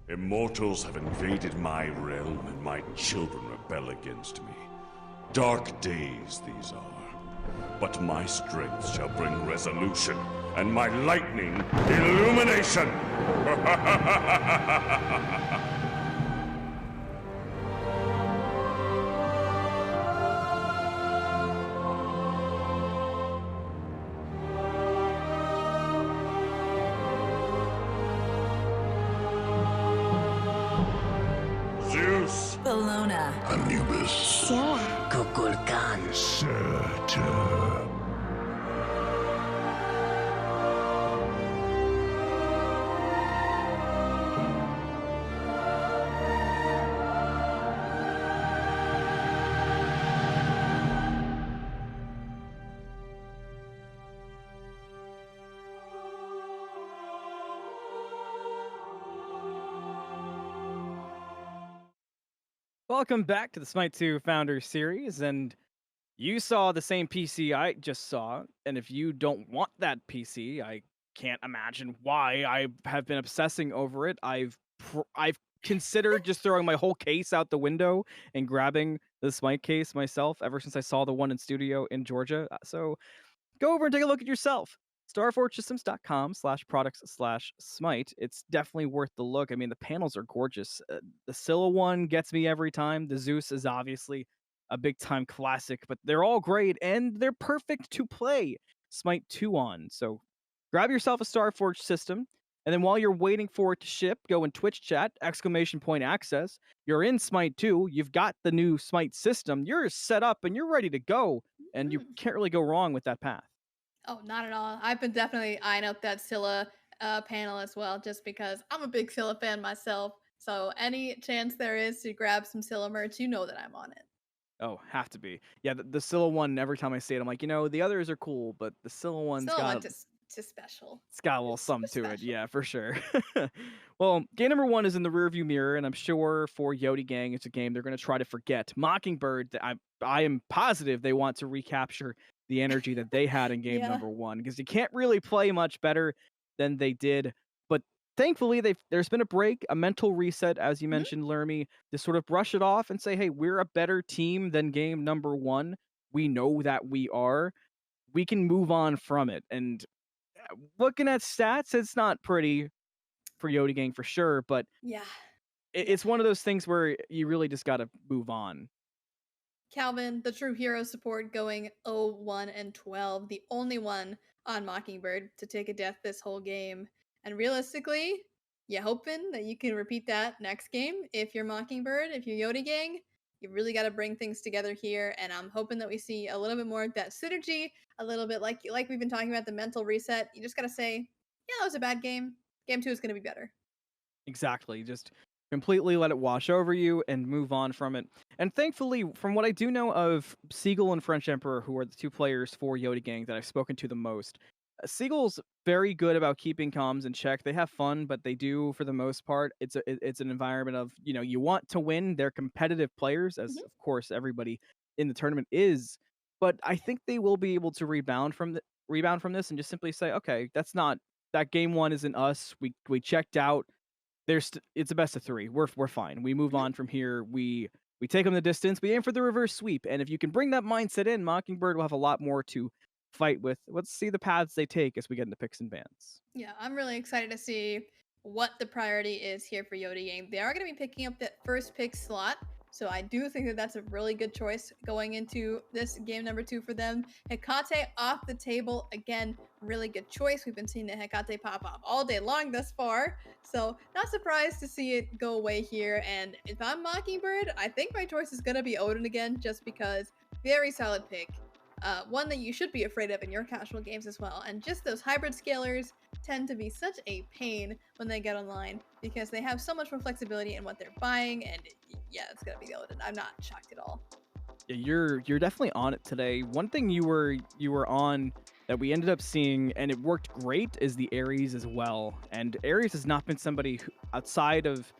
Immortals have invaded my realm, and my children rebel against me. Dark days these are. But my strength shall bring resolution, and my lightning, illumination! Zeus! Bologna. Anubis! Sarah. Kukulkan. Surtur! Welcome back to the Smite 2 Founder Series, and you saw the same PC I just saw, and if you don't want that PC, I can't imagine why. I have been obsessing over it. I've considered just throwing my whole case out the window and grabbing the Smite case myself ever since I saw the one in studio in Georgia. So go over and take a look at yourself. StarForgeSystems.com/products/Smite. It's definitely worth the look. I mean, the panels are gorgeous. The Scylla one gets me every time. The Zeus is obviously a big time classic, but they're all great and they're perfect to play Smite 2 on. So grab yourself a Starforge system, and then while you're waiting for it to ship, go in Twitch chat, !access. You're in Smite 2, you've got the new Smite system, you're set up and you're ready to go, and you Mm. can't really go wrong with that path. Oh, not at all. I've been definitely eyeing up that Scylla panel as well, just because I'm a big Scylla fan myself. So any chance there is to grab some Scylla merch, you know that I'm on it. Oh, have to be. Yeah, the Scylla one, every time I see it, I'm like, the others are cool, but the Scylla one's Scylla got one just special. it's got a little It's something super to it. special. Yeah, for sure. Well, game number 1 is in the rearview mirror, and I'm sure for Yodie Gang, it's a game they're going to try to forget. Mockingbird, I am positive they want to recapture the energy that they had in game Yeah. number 1, because you can't really play much better than they did. But thankfully, there's been a break, a mental reset, as you Mhm. mentioned, Lermy, to sort of brush it off and say, hey, we're a better team than game number 1. We know that we are. We can move on from it. And looking at stats, it's not pretty for Yodie Gang for sure, but Yeah. it's one of those things where you really just got to move on. Calvin, the true hero support, going 0-1 and 12, the only one on Mockingbird to take a death this whole game. And realistically, you hoping that you can repeat that next game. If you're Mockingbird, if you're Yodie Gang, you really got to bring things together here. And I'm hoping that we see a little bit more of that synergy, a little bit like we've been talking about the mental reset. You just got to say, yeah, that was a bad game. Game 2 is going to be better. Exactly. Just completely let it wash over you and move on from it. And thankfully, from what I do know of Siegel and French Emperor, who are the 2 players for Yodie Gang that I've spoken to the most, Siegel's very good about keeping comms in check. They have fun, but they do, for the most part, it's an environment of, you want to win. They're competitive players, as Mhm. of course everybody in the tournament is. But I think they will be able to rebound from this and just simply say, okay, that game 1 isn't us. We checked out. It's a best of 3. We're fine. We move Mhm. on from here. We take them the distance. We aim for the reverse sweep. And if you can bring that mindset in, Mockingbird will have a lot more to fight with. Let's see the paths they take as we get into picks and bans. Yeah, I'm really excited to see what the priority is here for Yodie Game. They are going to be picking up that first pick slot, so I do think that that's a really good choice going into this game number 2 for them. Hecate off the table again, really good choice. We've been seeing the Hecate pop off all day long thus far, so not surprised to see it go away here. And if I'm Mockingbird, I think my choice is going to be Odin again, just because very solid pick. One that you should be afraid of in your casual games as well. And just those hybrid scalers tend to be such a pain when they get online because they have so much more flexibility in what they're buying. And yeah, it's gonna be the Odin. I'm not shocked at all. Yeah, you're definitely on it today. One thing you were on that we ended up seeing, and it worked great, is the Ares as well. And Ares has not been somebody outside of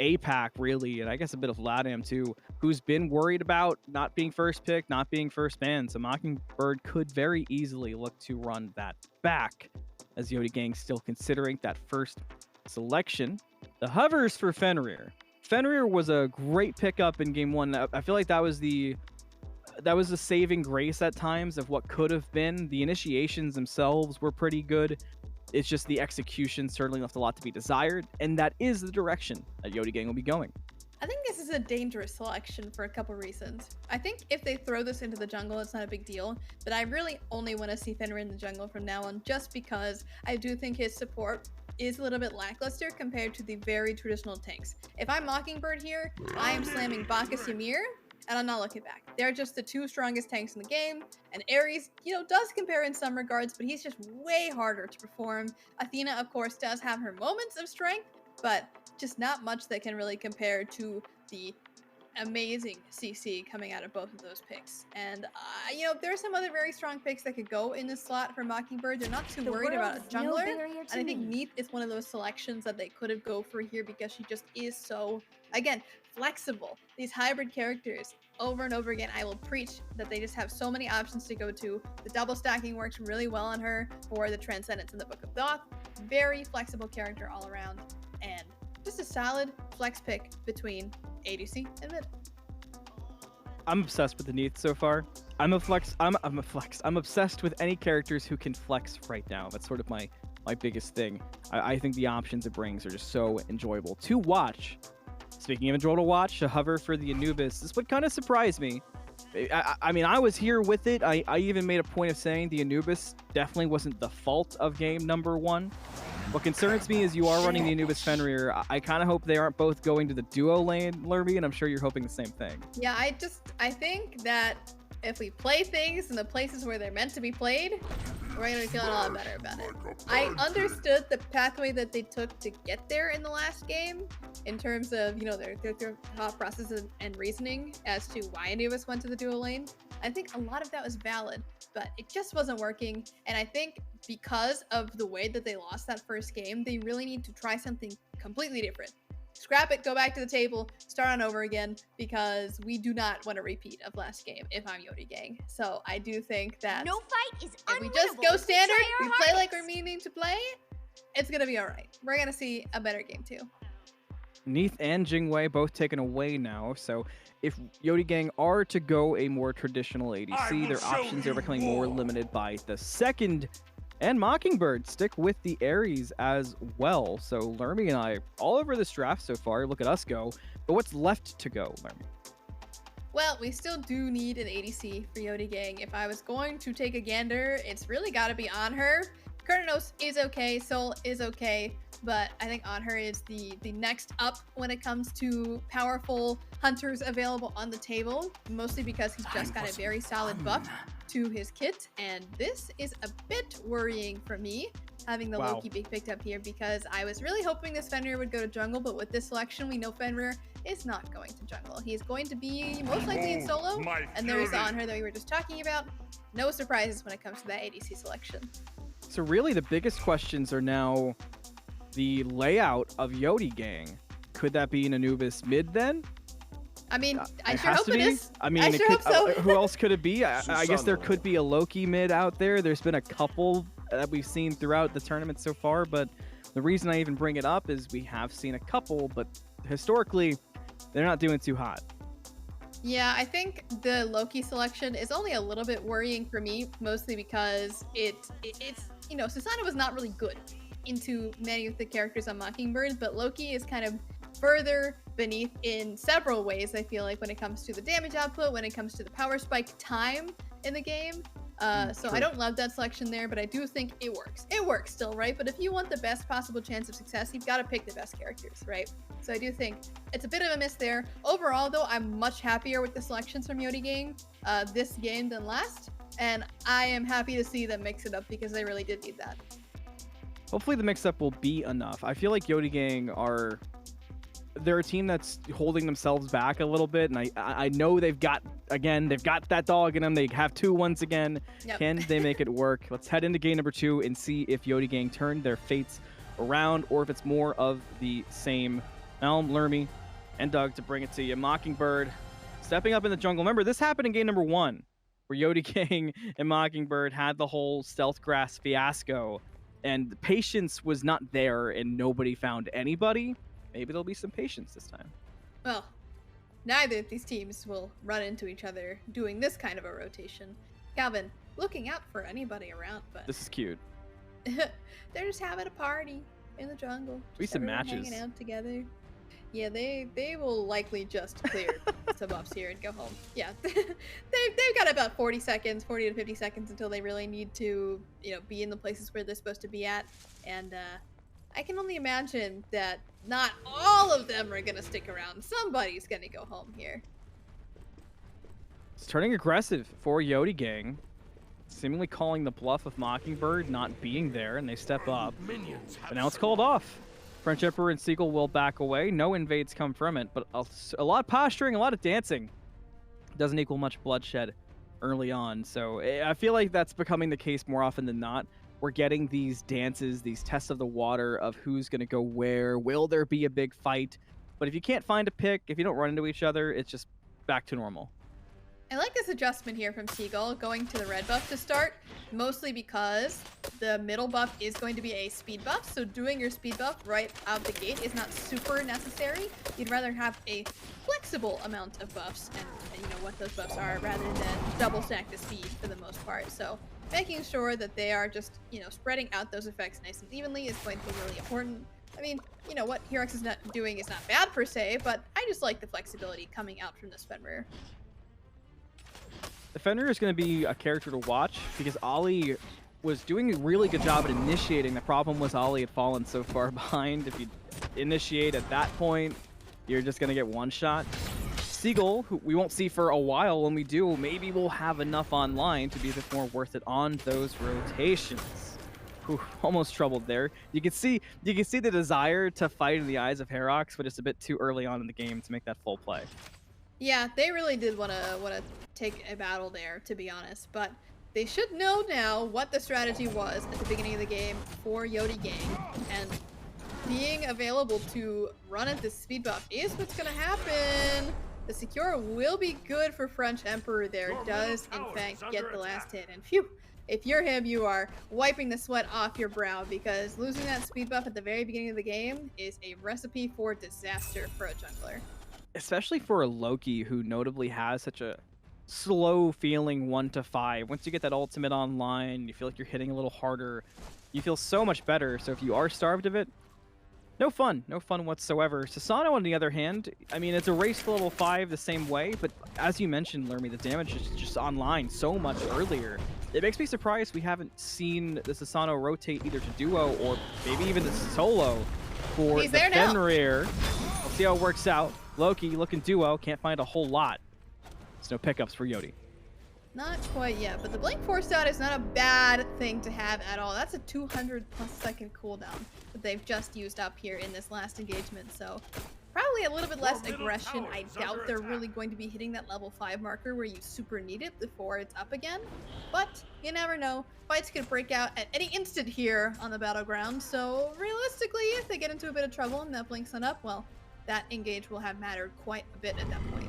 APAC really, and I guess a bit of LATAM too, who's been worried about not being first pick, not being first ban. So Mockingbird could very easily look to run that back, as Yodie Gang's still considering that first selection. The hovers for Fenrir. Fenrir was a great pickup in game 1. I feel like that was the saving grace at times of what could have been. The initiations themselves were pretty good. It's just the execution certainly left a lot to be desired, and that is the direction that Yodie Gang will be going. I think this is a dangerous selection for a couple reasons. I think if they throw this into the jungle, it's not a big deal, but I really only want to see Fenrir in the jungle from now on, just because I do think his support is a little bit lackluster compared to the very traditional tanks. If I'm Mockingbird here, I am slamming Bacchus Ymir, and I'm not looking back. They're just the 2 strongest tanks in the game, and Ares, does compare in some regards, but he's just way harder to perform. Athena, of course, does have her moments of strength, but just not much that can really compare to the amazing CC coming out of both of those picks. And, there are some other very strong picks that could go in the slot for Mockingbird. They're not too worried about a jungler. And I think Neith is one of those selections that they could have go for here because she just is so, again, flexible. These hybrid characters, over and over again, I will preach that they just have so many options to go to. The double stacking works really well on her for the Transcendence in the Book of Thoth. Very flexible character all around. And just a solid flex pick between ADC and mid. I'm obsessed with the Neith so far. I'm obsessed with any characters who can flex right now. That's sort of my biggest thing. I think the options it brings are just so enjoyable to watch. Speaking of enjoyable to watch, a hover for the Anubis. This would kind of surprise me. I mean, I was here with it. I even made a point of saying the Anubis definitely wasn't the fault of game number 1. What concerns me is you are running the Anubis Fenrir. I kind of hope they aren't both going to the duo lane, Lerby, and I'm sure you're hoping the same thing. Yeah, I think that if we play things in the places where they're meant to be played, we're gonna be feeling a lot better about it. I understood the pathway that they took to get there in the last game, in terms of, you know, their thought process and reasoning as to why Anubis went to the duo lane. I think a lot of that was valid, but it just wasn't working. And I think because of the way that they lost that first game, they really need to try something completely different. Scrap it, go back to the table, start on over again, because we do not want a repeat of last game if I'm Yodie Gang. So I do think that no fight is if we just go standard, we play like we're meaning to play, it's gonna be all right. We're gonna see a better game too. Neith and Jingwei both taken away now, so if Yodie Gang are to go a more traditional ADC, their options are becoming more limited by the second. And Mockingbird stick with the Ares as well. So Lermy and I, all over this draft so far, look at us go. But what's left to go, Lermy? Well, we still do need an ADC for Yodie Gang. If I was going to take a gander, it's really got to be on her. Kurnos is okay, Soul is okay, but I think on her is the next up when it comes to powerful hunters available on the table, mostly because he's just got a very solid buff to his kit, and this is a bit worrying for me, having the Loki be picked up here, because I was really hoping this Fenrir would go to jungle, but with this selection, we know Fenrir is not going to jungle. He's going to be most likely in solo, and there's on her that we were just talking about. No surprises when it comes to that ADC selection. So really the biggest questions are now the layout of Yodie Gang. Could that be an Anubis mid then? I mean, I sure hope it is. I mean, I sure hope so. Who else could it be? I guess there could be a Loki mid out there. There's been a couple that we've seen throughout the tournament so far, but the reason I even bring it up is we have seen a couple, but historically, they're not doing too hot. Yeah, I think the Loki selection is only a little bit worrying for me, mostly because it's, you know, Susanna was not really good into many of the characters on Mockingbird, but Loki is kind of further beneath in several ways, I feel like, when it comes to the damage output, when it comes to the power spike time in the game. So I don't love that selection there, but I do think it works. It works still, right? But if you want the best possible chance of success, you've got to pick the best characters, right? So I do think it's a bit of a miss there. Overall, though, I'm much happier with the selections from Yodie Gang this game than last, and I am happy to see them mix it up because they really did need that. Hopefully the mix-up will be enough. I feel like Yodie Gang they're a team that's holding themselves back a little bit, and I know they've got that dog in them. They have 2 once again. Yep. Can they make it work? Let's head into game number 2 and see if Yodie Gang turned their fates around or if it's more of the same. Elm, Lermy, and Doug to bring it to you. Mockingbird stepping up in the jungle. Remember, this happened in game number 1, where Yodie Gang and Mockingbird had the whole stealth grass fiasco, and the patience was not there, and nobody found anybody. Maybe there'll be some patience this time. Well, neither of these teams will run into each other doing this kind of a rotation. Calvin, looking out for anybody around, but this is cute. They're just having a party in the jungle. We some matches. Hanging out together. Yeah, they will likely just clear some buffs here and go home. Yeah, they've got about 40 to 50 seconds until they really need to, you know, be in the places where they're supposed to be at. And I can only imagine that not all of them are gonna stick around. Somebody's gonna go home here. It's turning aggressive for Yodie Gang, seemingly calling the bluff of Mockingbird not being there, and they step up. But now it's called off. French Emperor and Seagull will back away. No invades come from it, but a lot of posturing, a lot of dancing. Doesn't equal much bloodshed early on, so I feel like that's becoming the case more often than not. We're getting these dances, these tests of the water of who's going to go where. Will there be a big fight? But if you can't find a pick, if you don't run into each other, it's just back to normal. I like this adjustment here from Seagull, going to the red buff to start, mostly because the middle buff is going to be a speed buff, so doing your speed buff right out the gate is not super necessary. You'd rather have a flexible amount of buffs and you know what those buffs are, rather than double stack the speed for the most part. So making sure that they are just, you know, spreading out those effects nice and evenly is going to be really important. I mean, you know, what Hirex is not doing is not bad per se, but I just like the flexibility coming out from this Fenrir. The Fenrir is going to be a character to watch because Ollie was doing a really good job at initiating. The problem was Ollie had fallen so far behind. If you initiate at that point, you're just going to get one shot. Seagull, who we won't see for a while. When we do, maybe we'll have enough online to be a bit more worth it on those rotations. Whew, almost troubled there. You can see the desire to fight in the eyes of Herox, but it's a bit too early on in the game to make that full play. Yeah, they really did want to take a battle there, to be honest. But they should know now what the strategy was at the beginning of the game for Yodie Gang, and being available to run at this speed buff is what's going to happen. The Secure will be good for French Emperor there. Does, in fact, get the last hit. And phew, if you're him, you are wiping the sweat off your brow, because losing that speed buff at the very beginning of the game is a recipe for disaster for a jungler. Especially for a Loki who notably has such a slow feeling 1 to 5. Once you get that ultimate online, you feel like you're hitting a little harder. You feel so much better. So if you are starved of it, no fun whatsoever. Susano, on the other hand, I mean, it's a race to level 5 the same way, but as you mentioned, Lermy, the damage is just online so much earlier. It makes me surprised we haven't seen the Susano rotate either to duo or maybe even the solo for the Fenrir. We'll see how it works out. Loki looking duo, can't find a whole lot. There's no pickups for Yodie. Not quite yet, but the Blink Force out is not a bad thing to have at all. That's a 200+ second cooldown that they've just used up here in this last engagement, so probably a little bit less aggression. I doubt they're really going to be hitting that level 5 marker where you super need it before it's up again, but you never know. Fights could break out at any instant here on the battleground, so realistically, if they get into a bit of trouble and that Blink's not up, well, that engage will have mattered quite a bit at that point.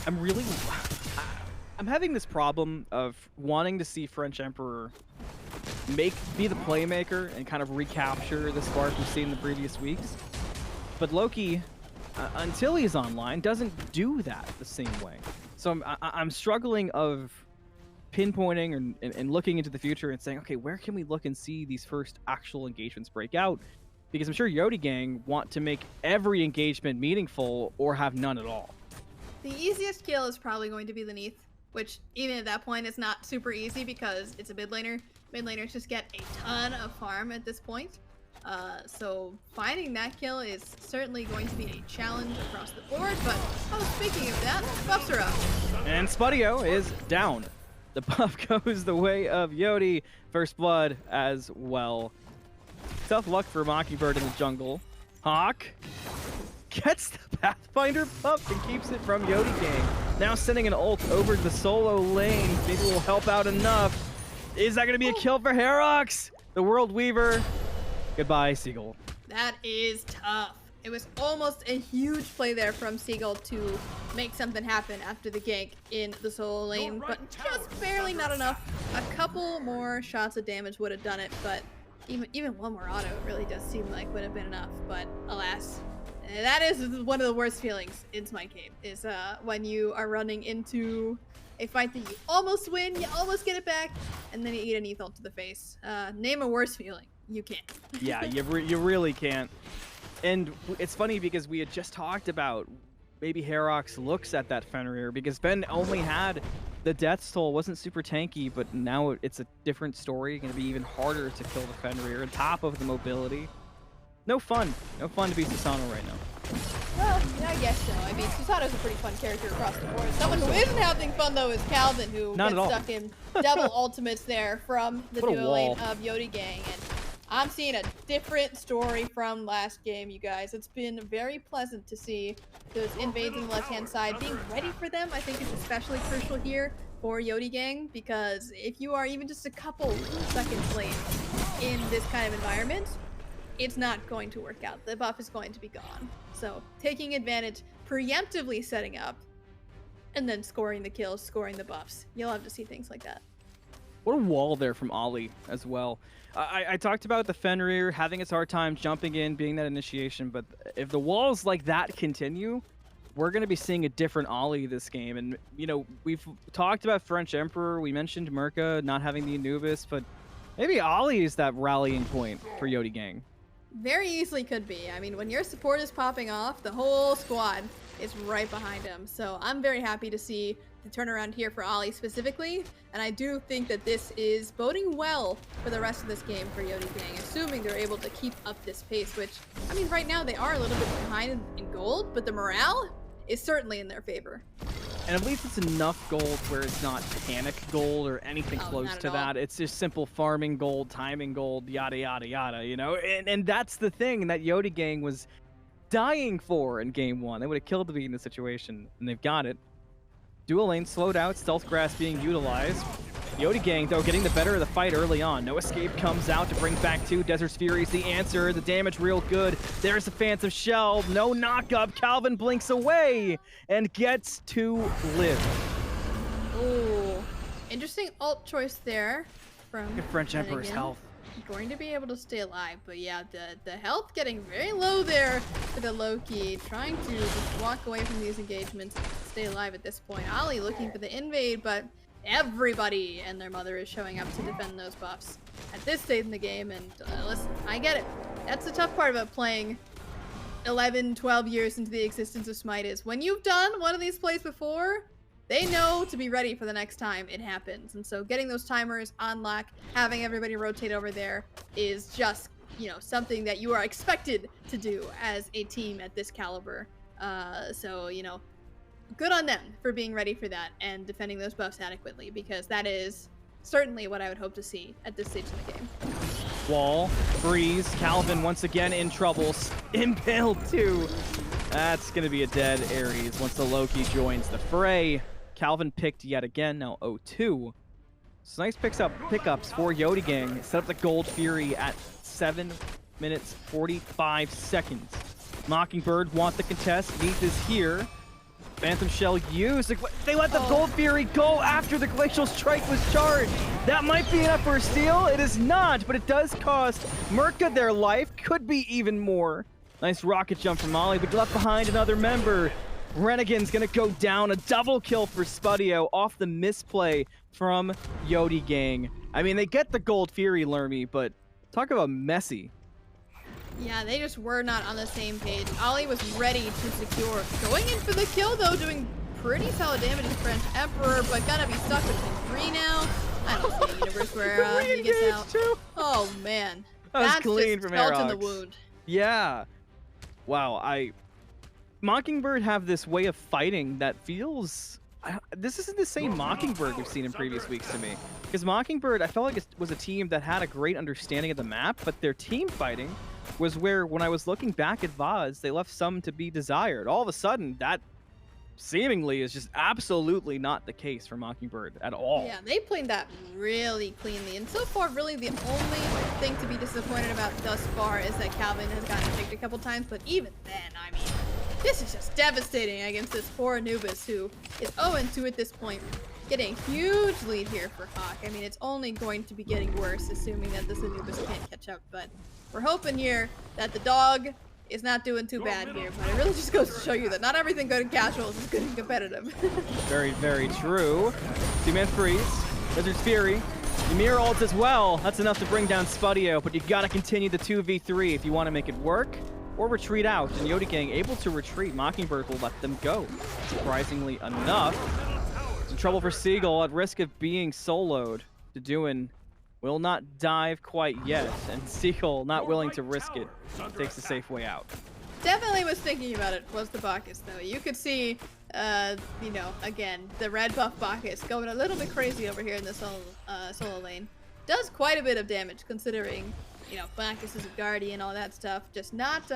I'm having this problem of wanting to see French Emperor be the playmaker and kind of recapture the spark we've seen in the previous weeks. But Loki, until he's online, doesn't do that the same way. So I'm struggling of pinpointing and looking into the future and saying, okay, where can we look and see these first actual engagements break out? Because I'm sure Yodie Gang want to make every engagement meaningful or have none at all. The easiest kill is probably going to be the Neath, which even at that point is not super easy because it's a mid laner. Mid laners just get a ton of farm at this point. So finding that kill is certainly going to be a challenge across the board, but speaking of that, buffs are up. And Spudio is down. The buff goes the way of Yodie. First blood as well. Tough luck for Mockingbird in the jungle. Hawk gets the Pathfinder buff and keeps it from Yodie Gang. Now sending an ult over to the solo lane. Maybe will help out enough. Is that going to be a kill for Herox? The World Weaver. Goodbye, Seagull. That is tough. It was almost a huge play there from Seagull to make something happen after the gank in the solo lane, but just barely not enough. A couple more shots of damage would have done it, but even one more auto, it really does seem like would have been enough, but alas. That is one of the worst feelings in SMITE game, is when you are running into a fight that you almost win, you almost get it back, and then you eat an ult to the face. Name a worse feeling. You can't. Yeah, you really can't. And it's funny because we had just talked about maybe Herox looks at that Fenrir because Fen only had the Death's Toll, wasn't super tanky, but now it's a different story. Going to be even harder to kill the Fenrir on top of the mobility. No fun to be Susano right now. Well, yeah, I guess so. I mean, Susano's a pretty fun character across the board. Someone who isn't having fun, though, is Calvin, who gets stuck in double ultimates there from the duo lane of Yodie Gang. And I'm seeing a different story from last game, you guys. It's been very pleasant to see those invades on the left-hand side. Being ready for them, I think, is especially crucial here for Yodie Gang, because if you are even just a couple seconds late in this kind of environment, it's not going to work out. The buff is going to be gone. So taking advantage, preemptively setting up, and then scoring the kills, scoring the buffs. You'll have to see things like that. What a wall there from Ollie as well. I talked about the Fenrir having its hard time jumping in, being that initiation, but if the walls like that continue, we're going to be seeing a different Ollie this game. And, you know, we've talked about French Emperor. We mentioned Merca not having the Anubis, but maybe Ollie is that rallying point for Yodie Gang. Very easily could be. I mean, when your support is popping off, the whole squad is right behind him. So I'm very happy to see the turnaround here for Ollie specifically. And I do think that this is boding well for the rest of this game for Yodie Gang, assuming they're able to keep up this pace, which, I mean, right now they are a little bit behind in gold, but the morale is certainly in their favor. And at least it's enough gold where it's not panic gold or anything close to that. It's just simple farming gold, timing gold, yada, yada, yada, you know? And that's the thing that Yodie Gang was dying for in game 1. They would have killed to be in this situation, and they've got it. Dual lane slowed out, stealth grass being utilized. Yodie Gang, though, getting the better of the fight early on. No escape comes out to bring back 2. Desert's Fury is the answer. The damage real good. There's the Phantom Shell. No knock-up. Calvin blinks away and gets to live. Ooh. Interesting ult choice there from French Emperor's health. Going to be able to stay alive, but yeah, the health getting very low there for the Loki, trying to just walk away from these engagements and stay alive at this point. Ollie looking for the invade, but everybody and their mother is showing up to defend those buffs at this stage in the game. And listen, I get it. That's the tough part about playing 11, 12 years into the existence of SMITE is when you've done one of these plays before, they know to be ready for the next time it happens. And so getting those timers on lock, having everybody rotate over there is just, you know, something that you are expected to do as a team at this caliber. So, you know, good on them for being ready for that and defending those buffs adequately, because that is certainly what I would hope to see at this stage of the game. Wall, freeze, Calvin once again in trouble, impaled too. That's gonna be a dead Ares once the Loki joins the fray. Calvin picked yet again, now 0-2. So nice pickups for Yodie Gang. Set up the Gold Fury at 7 minutes 45 seconds. Mockingbird want the contest. Neath is here. Phantom Shell used. They let the Gold Fury go after the Glacial Strike was charged. That might be enough for a steal. It is not, but it does cost Merca their life. Could be even more. Nice rocket jump from Ollie, but left behind another member. Renegan's gonna go down. A double kill for Spudio off the misplay from Yodie Gang. I mean, they get the Gold Fury, Lermy, but talk about messy. Yeah, they just were not on the same page. Ollie was ready to secure. Going in for the kill, though, doing pretty solid damage to French Emperor, but gonna be stuck between 3 now. I don't see a universe where he gets out. Too. Oh, man. That's clean just from salt in Aerox. the wound. Yeah. Wow, Mockingbird have this way of fighting that feels... this isn't the same Mockingbird we've seen in previous weeks to me. Because Mockingbird, I felt like it was a team that had a great understanding of the map, but their team fighting was where, when I was looking back at VODs, they left some to be desired. All of a sudden, that seemingly is just absolutely not the case for Mockingbird at all. Yeah, they played that really cleanly. And so far, really the only thing to be disappointed about thus far is that Calvin has gotten picked a couple times. But even then, I mean, this is just devastating against this poor Anubis who is 0-2 at this point. Getting a huge lead here for Hawk. I mean, it's only going to be getting worse, assuming that this Anubis can't catch up. But we're hoping here that the dog is not doing too bad here. But it really just goes to show you that not everything good in casuals is good and competitive. Very, very true. 2-man freeze. Desert's Fury. Ymir ults as well. That's enough to bring down Spudio, but you gotta continue the 2v3 if you want to make it work. Or retreat out, and Yodie Gang able to retreat. Mockingbird will let them go. Surprisingly enough. It's in trouble for Seagull at risk of being soloed. Deduin will not dive quite yet, and Seagull not willing to risk it. Takes the safe way out. Definitely was thinking about it, was the Bacchus, though. You could see, you know, again, the red buff Bacchus going a little bit crazy over here in the solo lane. Does quite a bit of damage, considering, you know, Bacchus is a guardian, all that stuff. Just not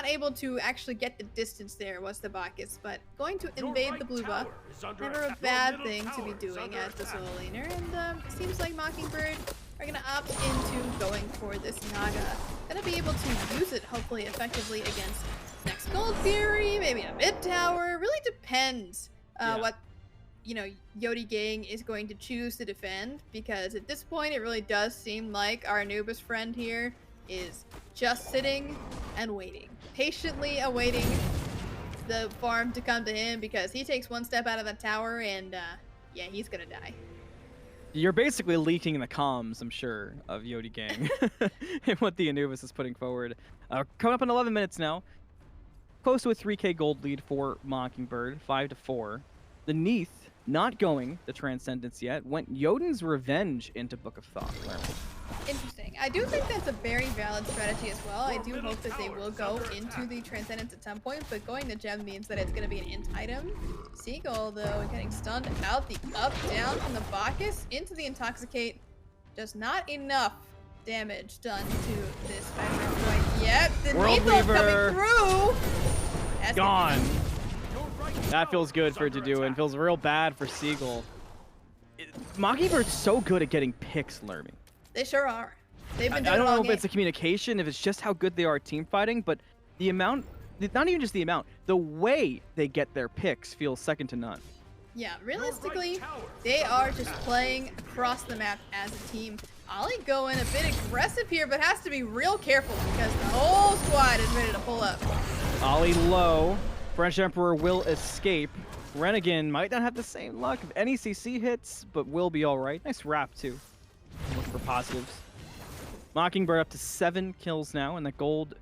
able to actually get the distance there was the Bacchus, but going to invade the blue buff. Never a bad thing to be doing as the solo laner, and seems like Mockingbird are gonna opt into going for this Naga. Gonna be able to use it hopefully effectively against next Gold Fury, maybe a mid tower. Really depends what, you know, Yodie Gang is going to choose to defend, because at this point it really does seem like our Anubis friend here is just sitting and waiting, patiently awaiting the farm to come to him, because he takes one step out of the tower and yeah, he's gonna die. You're basically leaking the comms, I'm sure, of Yodie Gang and what the Anubis is putting forward. Coming up in 11 minutes now. Close to a 3K gold lead for Mockingbird, 5-4. The Neath, not going the Transcendence yet, went Yodin's Revenge into Book of Thought. Interesting. I do think that's a very valid strategy as well. I do hope that they will go into the Transcendence at some point, but going to Gem means that it's going to be an int item. Seagull, though, getting stunned out the up-down from the Bacchus into the Intoxicate. Just not enough damage done to this measuring point yet. The World Neath Weaver coming through. That's gone. That feels good for it to do, and feels real bad for Seagull. Mockingbird's so good at getting picks, Lermy. They sure are. They've been doing I don't it all know if game. it's a communication, if it's just how good they are at team fighting, but the amount, not even just the amount, the way they get their picks feels second to none. Yeah, realistically, they are just playing across the map as a team. Ollie going a bit aggressive here, but has to be real careful because the whole squad is ready to pull up. Ollie low. French Emperor will escape. Renegade might not have the same luck if any CC hits, but will be all right. Nice wrap, too. Look for positives. Mockingbird up to 7 kills now, and the gold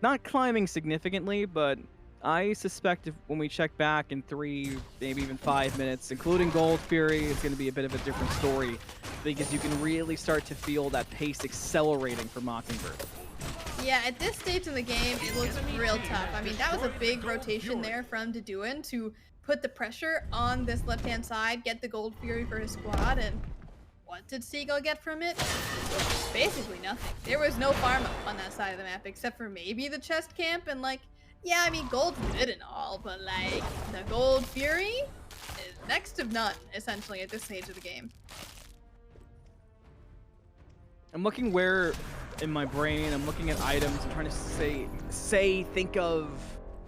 not climbing significantly, but I suspect when we check back in 3, maybe even 5 minutes, including Gold Fury, it's going to be a bit of a different story because you can really start to feel that pace accelerating for Mockingbird. Yeah, at this stage in the game, it looks real tough. I mean, that was a big rotation there from Deduin to put the pressure on this left-hand side, get the Gold Fury for his squad, and what did Seagull get from it? Basically nothing. There was no farm up on that side of the map except for maybe the chest camp and like, yeah, I mean, gold's good and all, but like, the Gold Fury is next to none, essentially, at this stage of the game. I'm looking where in my brain, I'm looking at items, I'm trying to think of,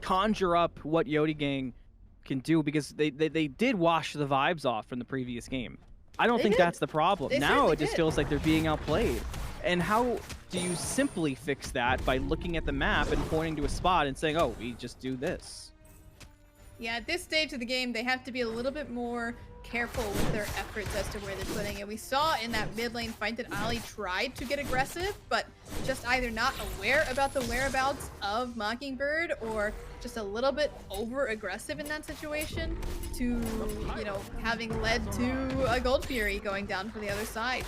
conjure up what Yodie Gang can do because they did wash the vibes off from the previous game. I don't think that's the problem. Now it just feels like they're being outplayed. And how do you simply fix that by looking at the map and pointing to a spot and saying, oh, we just do this? Yeah, at this stage of the game, they have to be a little bit more careful with their efforts as to where they're putting it. We saw in that mid lane fight that Ali tried to get aggressive, but just either not aware about the whereabouts of Mockingbird or just a little bit over aggressive in that situation to, you know, having led to a Gold Fury going down for the other side.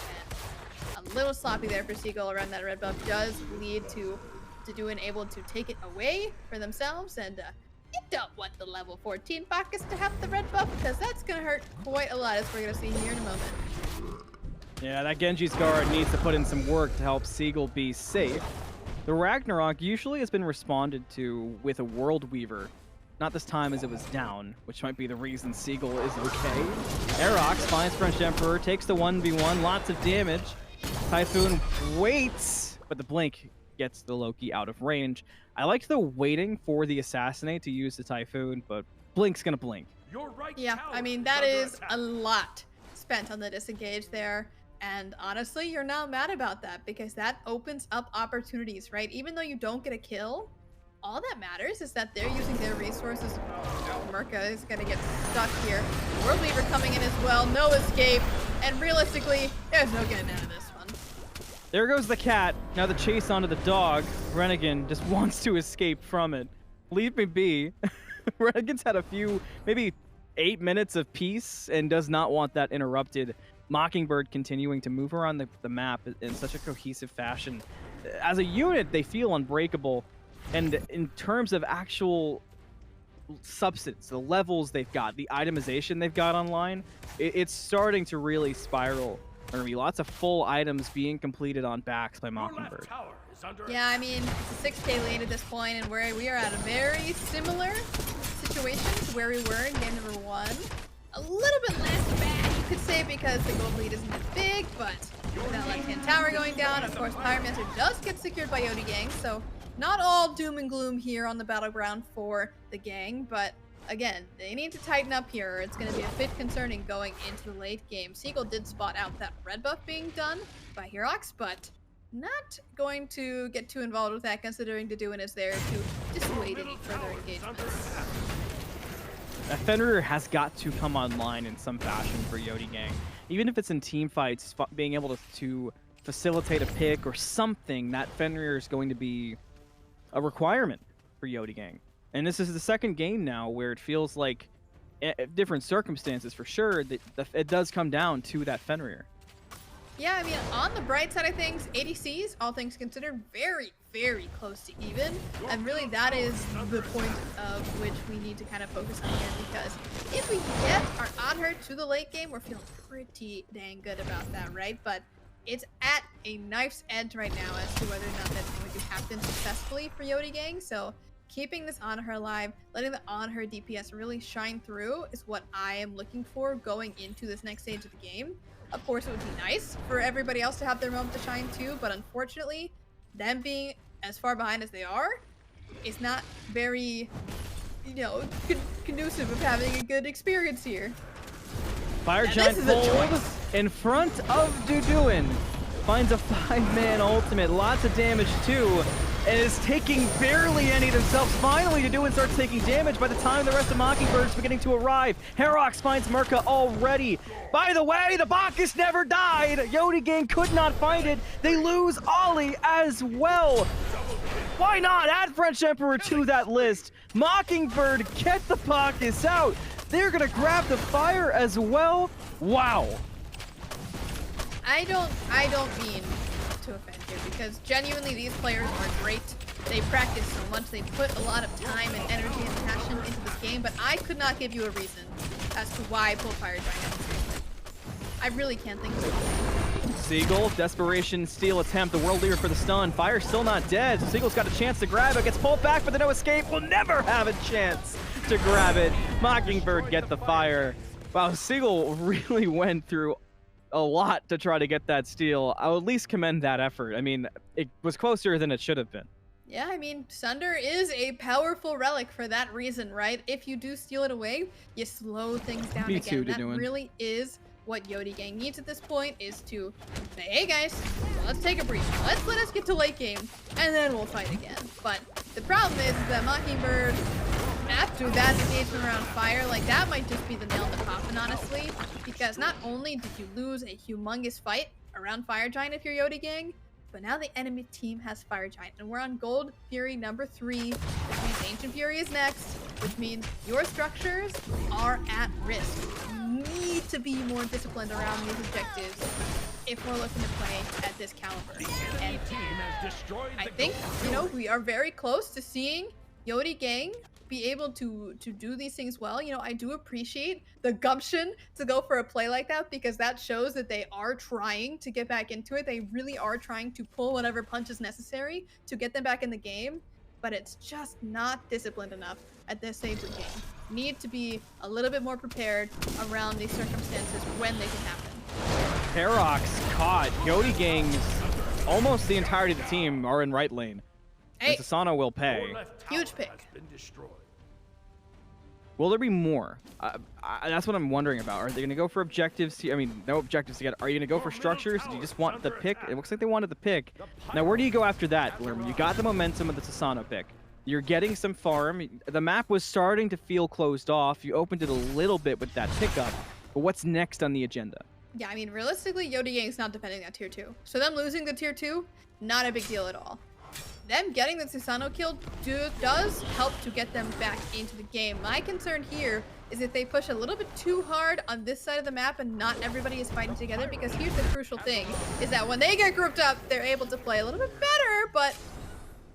And a little sloppy there for Seagull around that red buff does lead to Deduin able to take it away for themselves, and you don't want the level 14 Bacchus to have the red buff because that's going to hurt quite a lot, as we're going to see here in a moment. Yeah, that Genji's guard needs to put in some work to help Seagull be safe. The Ragnarok usually has been responded to with a World Weaver. Not this time as it was down, which might be the reason Seagull is okay. Aerox finds French Emperor, takes the 1v1, lots of damage. Typhoon waits, but the blink gets the Loki out of range. I liked the waiting for the Assassinate to use the Typhoon, but Blink's gonna blink. Yeah, I mean, that is a lot spent on the disengage there. And honestly, you're not mad about that because that opens up opportunities, right? Even though you don't get a kill, all that matters is that they're using their resources. Oh, no, Merca is gonna get stuck here. World Weaver coming in as well, no escape. And realistically, there's no getting out of this one. There goes the cat. Now the chase onto the dog. Renegade just wants to escape from it. Leave me be. Renegade's had a few, maybe 8 minutes of peace and does not want that interrupted. Mockingbird continuing to move around the map in such a cohesive fashion. As a unit, they feel unbreakable. And in terms of actual substance, the levels they've got, the itemization they've got online, it's starting to really spiral. There are going to be lots of full items being completed on backs by Mockingbird. Yeah, I mean, it's a 6K lead at this point, and we are at a very similar situation to where we were in game number 1. A little bit less bad, you could say, because the gold lead isn't as big, but that left-hand tower going down. Of course, Pyromancer does get secured by Yodie Gang, so not all doom and gloom here on the battleground for the gang, but again, they need to tighten up here, or it's going to be a bit concerning going into the late game. Seagull did spot out that red buff being done by Herox, but not going to get too involved with that, considering Deduin is there to dissuade any further engagements. A Fenrir has got to come online in some fashion for Yodie Gang. Even if it's in team fights, being able to facilitate a pick or something, that Fenrir is going to be a requirement for Yodie Gang. And this is the second game now where it feels like, different circumstances for sure, that it does come down to that Fenrir. Yeah, I mean, on the bright side of things, ADCs, all things considered, very, very close to even. And really, that is the point of which we need to kind of focus on here, because if we get our Oddhurt to the late game, we're feeling pretty dang good about that, right? But it's at a knife's edge right now as to whether or not that's going to happen successfully for Yodie Gang. So keeping this on her alive, letting the on her DPS really shine through is what I am looking for going into this next stage of the game. Of course, it would be nice for everybody else to have their moment to shine too, but unfortunately, them being as far behind as they are is not very, you know, conducive of having a good experience here. Fire Now, Giant this is a Fold choice. in front of Duduin. Finds a 5-man ultimate, lots of damage too, and is taking barely any themselves. Finally, Duduin starts taking damage by the time the rest of Mockingbird is beginning to arrive. Herox finds Merca already. By the way, the Bacchus never died. Yodie Gang could not find it. They lose Ollie as well. Why not add French Emperor to that list? Mockingbird, get the Bacchus out. They're gonna grab the fire as well. Wow. I don't mean to offend here, because genuinely these players are great. They practice so much, they put a lot of time and energy and passion into this game, but I could not give you a reason as to why I pull Fire Giant. I really can't think of it. Seagull, desperation steal attempt, the world leader for the stun. Fire's still not dead. Seagull's got a chance to grab it, gets pulled back, but the no escape will never have a chance to grab it. Mockingbird get the fire. Wow, Seagull really went through a lot to try to get that steal. I'll at least commend that effort. I mean, it was closer than it should have been. Yeah, I mean, Sunder is a powerful relic for that reason, right? If you do steal it away, you slow things down Me again. too, That Duduin. really is what Yodie Gang needs at this point, is to say, hey guys, let's take a breather. Let's let us get to late game, and then we'll fight again. But the problem is that Mockingbird, after that engagement around fire, like, that might just be the nail in the coffin, honestly, because not only did you lose a humongous fight around Fire Giant if you're Yodie Gang, but now the enemy team has Fire Giant, and we're on Gold Fury number 3, which means Ancient Fury is next, which means your structures are at risk. You need to be more disciplined around these objectives if we're looking to play at this caliber. And I think, you know, we are very close to seeing Yodie Gang be able to do these things well. You know, I do appreciate the gumption to go for a play like that, because that shows that they are trying to get back into it. They really are trying to pull whatever punch is necessary to get them back in the game, but it's just not disciplined enough at this stage of the game. Need to be a little bit more prepared around these circumstances when they can happen. Herox caught. Yodie Gang's almost the entirety of the team are in right lane. Hey, And Sasano will pay. huge pick. Will there be more? That's what I'm wondering about. Are they going to go for objectives here? I mean, no objectives to get. Are you going to go for structures? Do you just want the pick? It looks like they wanted the pick. Now, where do you go after that, Lerman? You got the momentum of the Sasano pick. You're getting some farm. The map was starting to feel closed off. You opened it a little bit with that pickup. But what's next on the agenda? Yeah, I mean, realistically, Yodie Gang's not defending that tier 2. So them losing the tier 2, not a big deal at all. Them getting the Susano kill does help to get them back into the game. My concern here is if they push a little bit too hard on this side of the map and not everybody is fighting together, because here's the crucial thing, is that when they get grouped up, they're able to play a little bit better, but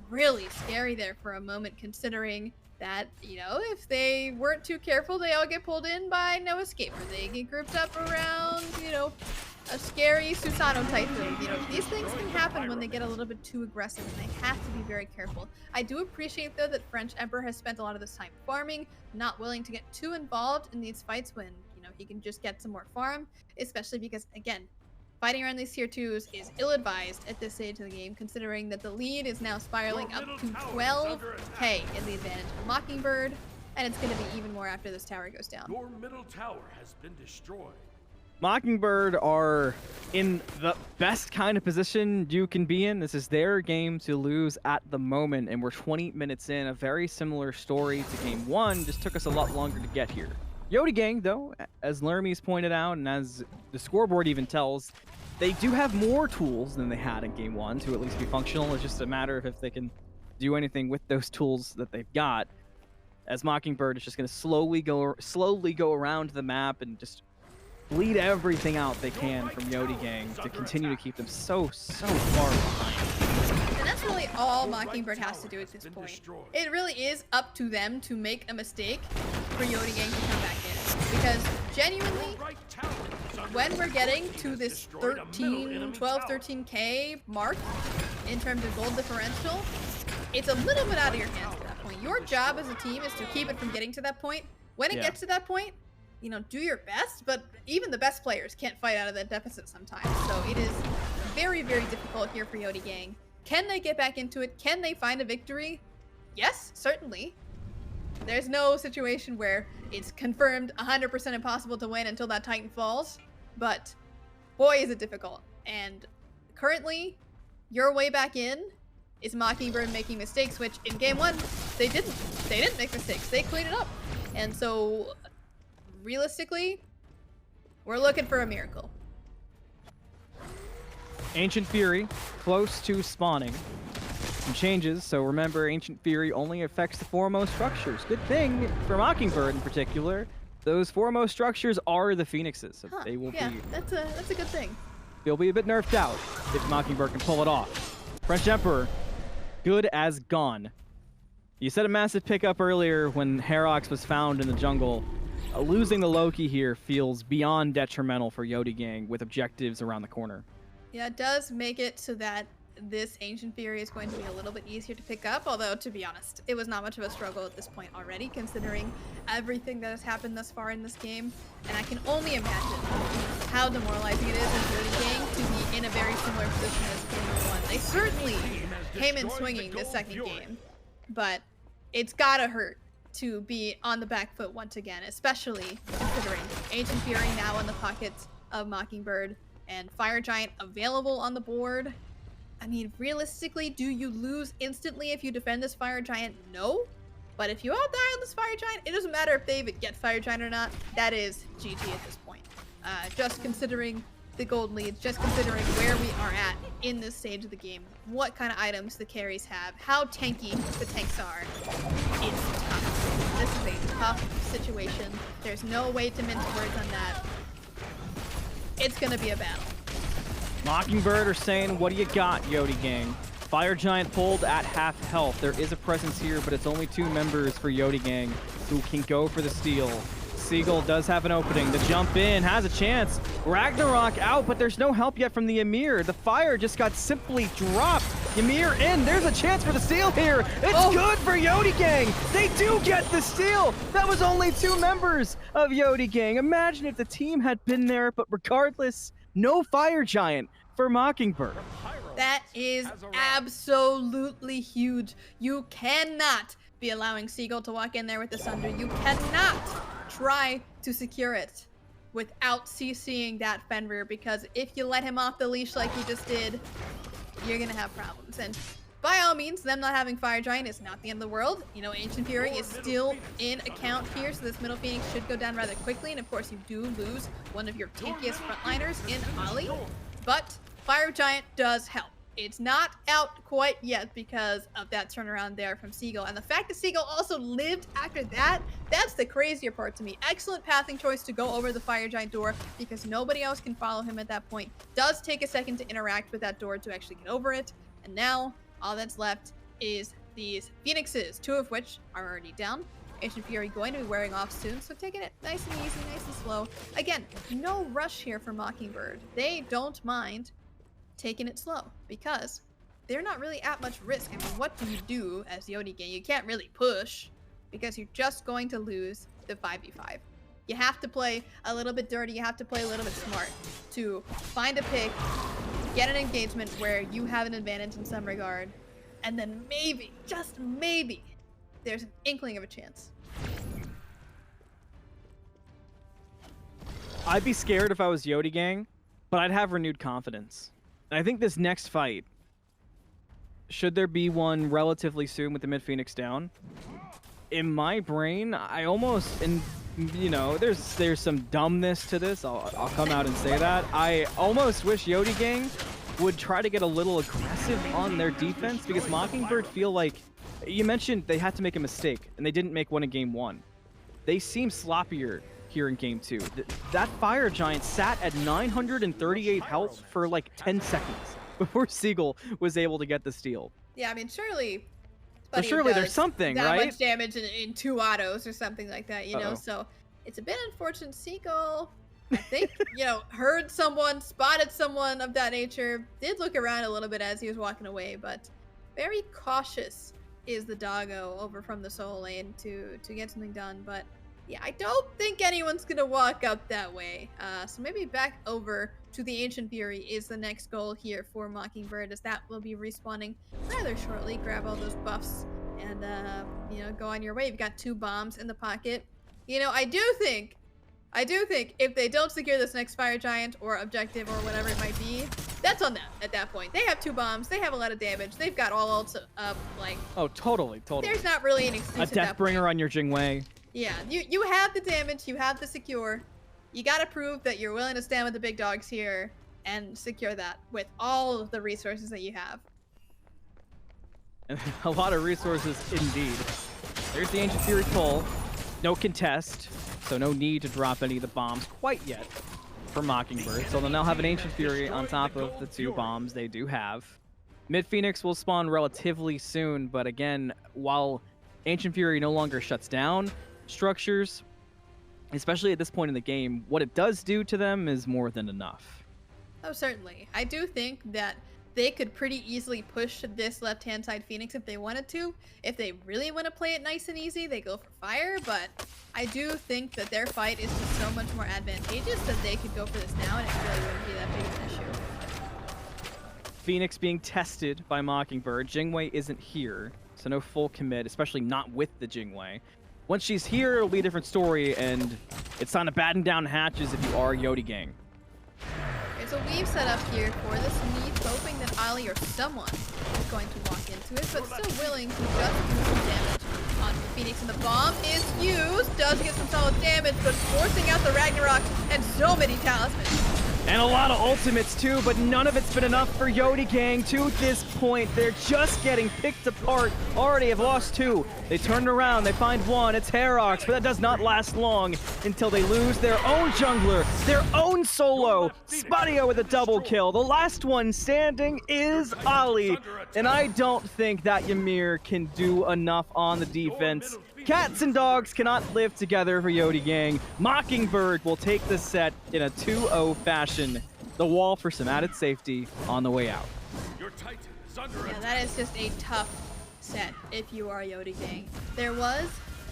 really scary there for a moment, considering that, you know, if they weren't too careful, they all get pulled in by no escape, or they get grouped up around, you know, a scary Susano type build. You know, these things can happen when they get a little bit too aggressive, and they have to be very careful. I do appreciate, though, that French Emperor has spent a lot of this time farming, not willing to get too involved in these fights when, you know, he can just get some more farm, especially because, again, fighting around these tier 2s is ill-advised at this stage of the game, considering that the lead is now spiraling up to 12k in the advantage of Mockingbird, and it's going to be even more after this tower goes down. Your middle tower has been destroyed. Mockingbird are in the best kind of position you can be in. This is their game to lose at the moment, and we're 20 minutes in. A very similar story to game one, just took us a lot longer to get here. Yodie Gang, though, as Lermies pointed out, and as the scoreboard even tells, they do have more tools than they had in game one to at least be functional. It's just a matter of if they can do anything with those tools that they've got. As Mockingbird is just going to slowly go around the map and just bleed everything out they can from Yodie Gang to continue to keep them so far behind. And that's really all Mockingbird has to do at this point. It really is up to them to make a mistake for Yodie Gang to come back in. Because genuinely, when we're getting to this 13K mark in terms of gold differential, it's a little bit out of your hands at that point. Your job as a team is to keep it from getting to that point. When it gets to that point, you know, do your best, but even the best players can't fight out of that deficit sometimes. So it is very, very difficult here for Yodie Gang. Can they get back into it? Can they find a victory? Yes, certainly. There's no situation where it's confirmed 100% impossible to win until that Titan falls, but boy, is it difficult. And currently, your way back in is Mockingbird making mistakes, which in game one, they didn't. They didn't make mistakes. They cleaned it up. And so realistically, we're looking for a miracle. Ancient Fury, close to spawning. Some changes, so remember, Ancient Fury only affects the foremost structures. Good thing for Mockingbird in particular, those foremost structures are the Phoenixes. So they will be. That's a good thing. They'll be a bit nerfed out if Mockingbird can pull it off. French Emperor, good as gone. You said a massive pickup earlier when Herox was found in the jungle. Losing the Loki here feels beyond detrimental for Yodie Gang with objectives around the corner. Yeah, it does make it so that this Ancient Fury is going to be a little bit easier to pick up, although to be honest, it was not much of a struggle at this point already, considering everything that has happened thus far in this game. And I can only imagine how demoralizing it is as Yodie Gang to be in a very similar position as game number one. They certainly came in swinging this second game, but it's gotta hurt to be on the back foot once again, especially considering Ancient Fury now in the pockets of Mockingbird and Fire Giant available on the board. I mean, realistically, do you lose instantly if you defend this Fire Giant? No. But if you out die on this Fire Giant, it doesn't matter if they even get Fire Giant or not. That is GG at this point. Just considering the gold leads, just considering where we are at in this stage of the game, what kind of items the carries have, how tanky the tanks are, it's tough. This is a tough situation. There's no way to mince words on that. It's gonna be a battle. Mockingbird are saying, what do you got, Yodie Gang? Fire Giant pulled at half health. There is a presence here, but it's only 2 members for Yodie Gang who can go for the steal. Seagull does have an opening. The jump in has a chance. Ragnarok out, but there's no help yet from the Emir. The fire just got simply dropped. Emir in. There's a chance for the steal here. It's good for Yodie Gang. They do get the steal. That was only 2 members of Yodie Gang. Imagine if the team had been there, but regardless, no Fire Giant for Mockingbird. That is absolutely huge. You cannot be allowing Seagull to walk in there with the Sunder. You cannot try to secure it without CCing that Fenrir, because if you let him off the leash like you just did, you're gonna have problems. And by all means, them not having Fire Giant is not the end of the world. You know, Ancient Fury is still in account here, so this middle Phoenix should go down rather quickly. And of course, you do lose one of your tankiest frontliners in Ali, but Fire Giant does help. It's not out quite yet because of that turnaround there from Seagull. And the fact that Seagull also lived after that, that's the crazier part to me. Excellent pathing choice to go over the Fire Giant door because nobody else can follow him at that point. Does take a second to interact with that door to actually get over it. And now all that's left is these Phoenixes, 2 of which are already down. Ancient Fury going to be wearing off soon, so taking it nice and easy, nice and slow. Again, no rush here for Mockingbird. They don't mind taking it slow because they're not really at much risk. I mean, what do you do as Yodie Gang? You can't really push because you're just going to lose the 5v5. You have to play a little bit dirty. You have to play a little bit smart to find a pick, get an engagement where you have an advantage in some regard, and then maybe, just maybe, there's an inkling of a chance. I'd be scared if I was Yodie Gang, but I'd have renewed confidence. And I think this next fight, should there be one relatively soon with the mid Phoenix down, in my brain, I almost, and you know, there's some dumbness to this. I'll come out and say that. I almost wish Yodie Gang would try to get a little aggressive on their defense, because Mockingbird feel like, you mentioned they had to make a mistake, and they didn't make one in game 1. They seem sloppier here in game 2. That Fire Giant sat at 938 health for like 10 seconds before Siegel was able to get the steal. Yeah, I mean, surely So surely there's something, that right? much damage in 2 autos or something like that, you know? So it's a bit unfortunate. Siegel, I think, you know, heard someone, spotted someone of that nature, did look around a little bit as he was walking away, but very cautious is the doggo over from the solo lane to get something done. But yeah, I don't think anyone's gonna walk up that way. So maybe back over to the Ancient Fury is the next goal here for Mockingbird, as that will be respawning rather shortly. Grab all those buffs and you know, go on your way. You've got 2 bombs in the pocket. You know, I do think if they don't secure this next Fire Giant or objective or whatever it might be, that's on them at that point. They have 2 bombs. They have a lot of damage. They've got all ults up. Like, oh, totally. There's not really an excuse. A Deathbringer on your Jingwei. Yeah, you have the damage. You have the secure. You gotta prove that you're willing to stand with the big dogs here and secure that with all of the resources that you have. A lot of resources indeed. There's the Ancient Fury pull. No contest, so no need to drop any of the bombs quite yet for Mockingbird. So they'll now have an Ancient Fury on top of the 2 bombs they do have. Mid Phoenix will spawn relatively soon, but again, while Ancient Fury no longer shuts down structures, especially at this point in the game, what it does do to them is more than enough. Oh, certainly. I do think that they could pretty easily push this left-hand side Phoenix if they wanted to. If they really want to play it nice and easy, they go for fire, but I do think that their fight is just so much more advantageous that they could go for this now, and it really wouldn't be that big of an issue. Phoenix being tested by Mockingbird. Jingwei isn't here, so no full commit, especially not with the Jingwei. Once she's here, it'll be a different story, and it's time to batten down hatches if you are Yodie Gang. Okay, so we've set up here for this Neath, hoping that Ali or someone is going to walk into it, but still willing to just do some damage on the Phoenix. And the bomb is used, does get some solid damage, but forcing out the Ragnarok and so many talismans. And a lot of ultimates too, but none of it's been enough for Yodie Gang to this point. They're just getting picked apart. Already have lost 2. They turn around, they find 1. It's hi-rez, but that does not last long until they lose their own jungler, their own solo. Spadio with a double kill. The last one standing is Ali. And I don't think that Ymir can do enough on the defense. Cats and dogs cannot live together for Yodie Gang. Mockingbird will take the set in a 2-0 fashion. The wall for some added safety on the way out. Yeah, that is just a tough set if you are Yodie Gang. There was,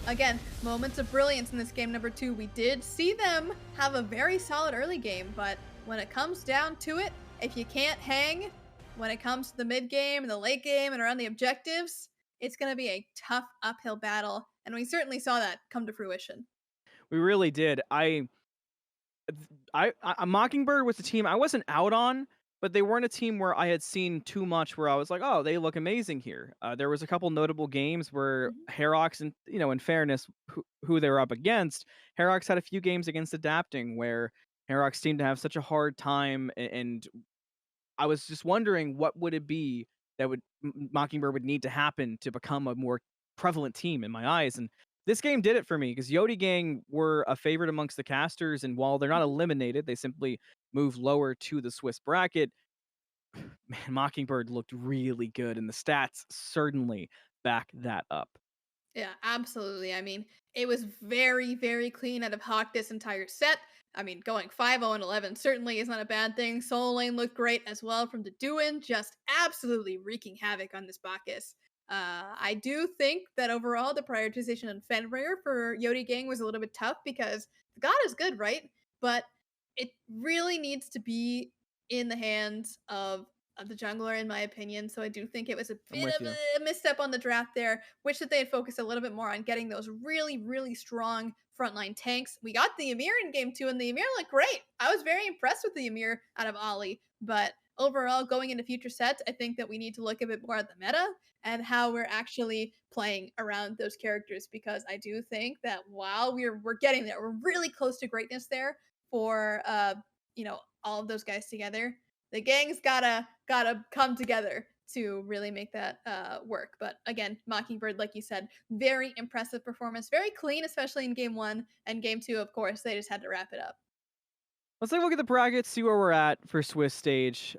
again, moments of brilliance in this game number 2. We did see them have a very solid early game, but when it comes down to it, if you can't hang when it comes to the mid game and the late game and around the objectives, it's going to be a tough uphill battle. And we certainly saw that come to fruition. We really did. Mockingbird was a team I wasn't out on, but they weren't a team where I had seen too much where I was like, oh, they look amazing here. There was a couple notable games where hi-rez, and you know, in fairness, who they were up against, hi-rez had a few games against Adapting where hi-rez seemed to have such a hard time, and I was just wondering what would it be that would Mockingbird would need to happen to become a more prevalent team in my eyes. And this game did it for me, because Yodie Gang were a favorite amongst the casters, and while they're not eliminated, they simply move lower to the Swiss bracket. Man, Mockingbird looked really good, and the stats certainly back that up. Yeah, absolutely. I mean, it was very, very clean out of Hawk this entire set. I mean, going 5-0 and 11 certainly is not a bad thing. Solo lane looked great as well from the Duin, just absolutely wreaking havoc on this Bacchus. I do think that overall the prioritization on Fenrir for Yodie Gang was a little bit tough, because the god is good, right? But it really needs to be in the hands of the jungler, in my opinion. So I do think it was a I'm bit with of you. a misstep on the draft there. Wish that they had focused a little bit more on getting those really, really strong frontline tanks. We got the Ymir in game 2, and the Ymir looked great. I was very impressed with the Ymir out of Ollie. But overall, going into future sets, I think that we need to look a bit more at the meta and how we're actually playing around those characters, because I do think that while we're getting there, we're really close to greatness there for all of those guys together. The gang's gotta come together to really make that work. But again, Mockingbird, like you said, very impressive performance, very clean, especially in game 1 and game 2. Of course, they just had to wrap it up. Let's take a look at the brackets, see where we're at for Swiss stage.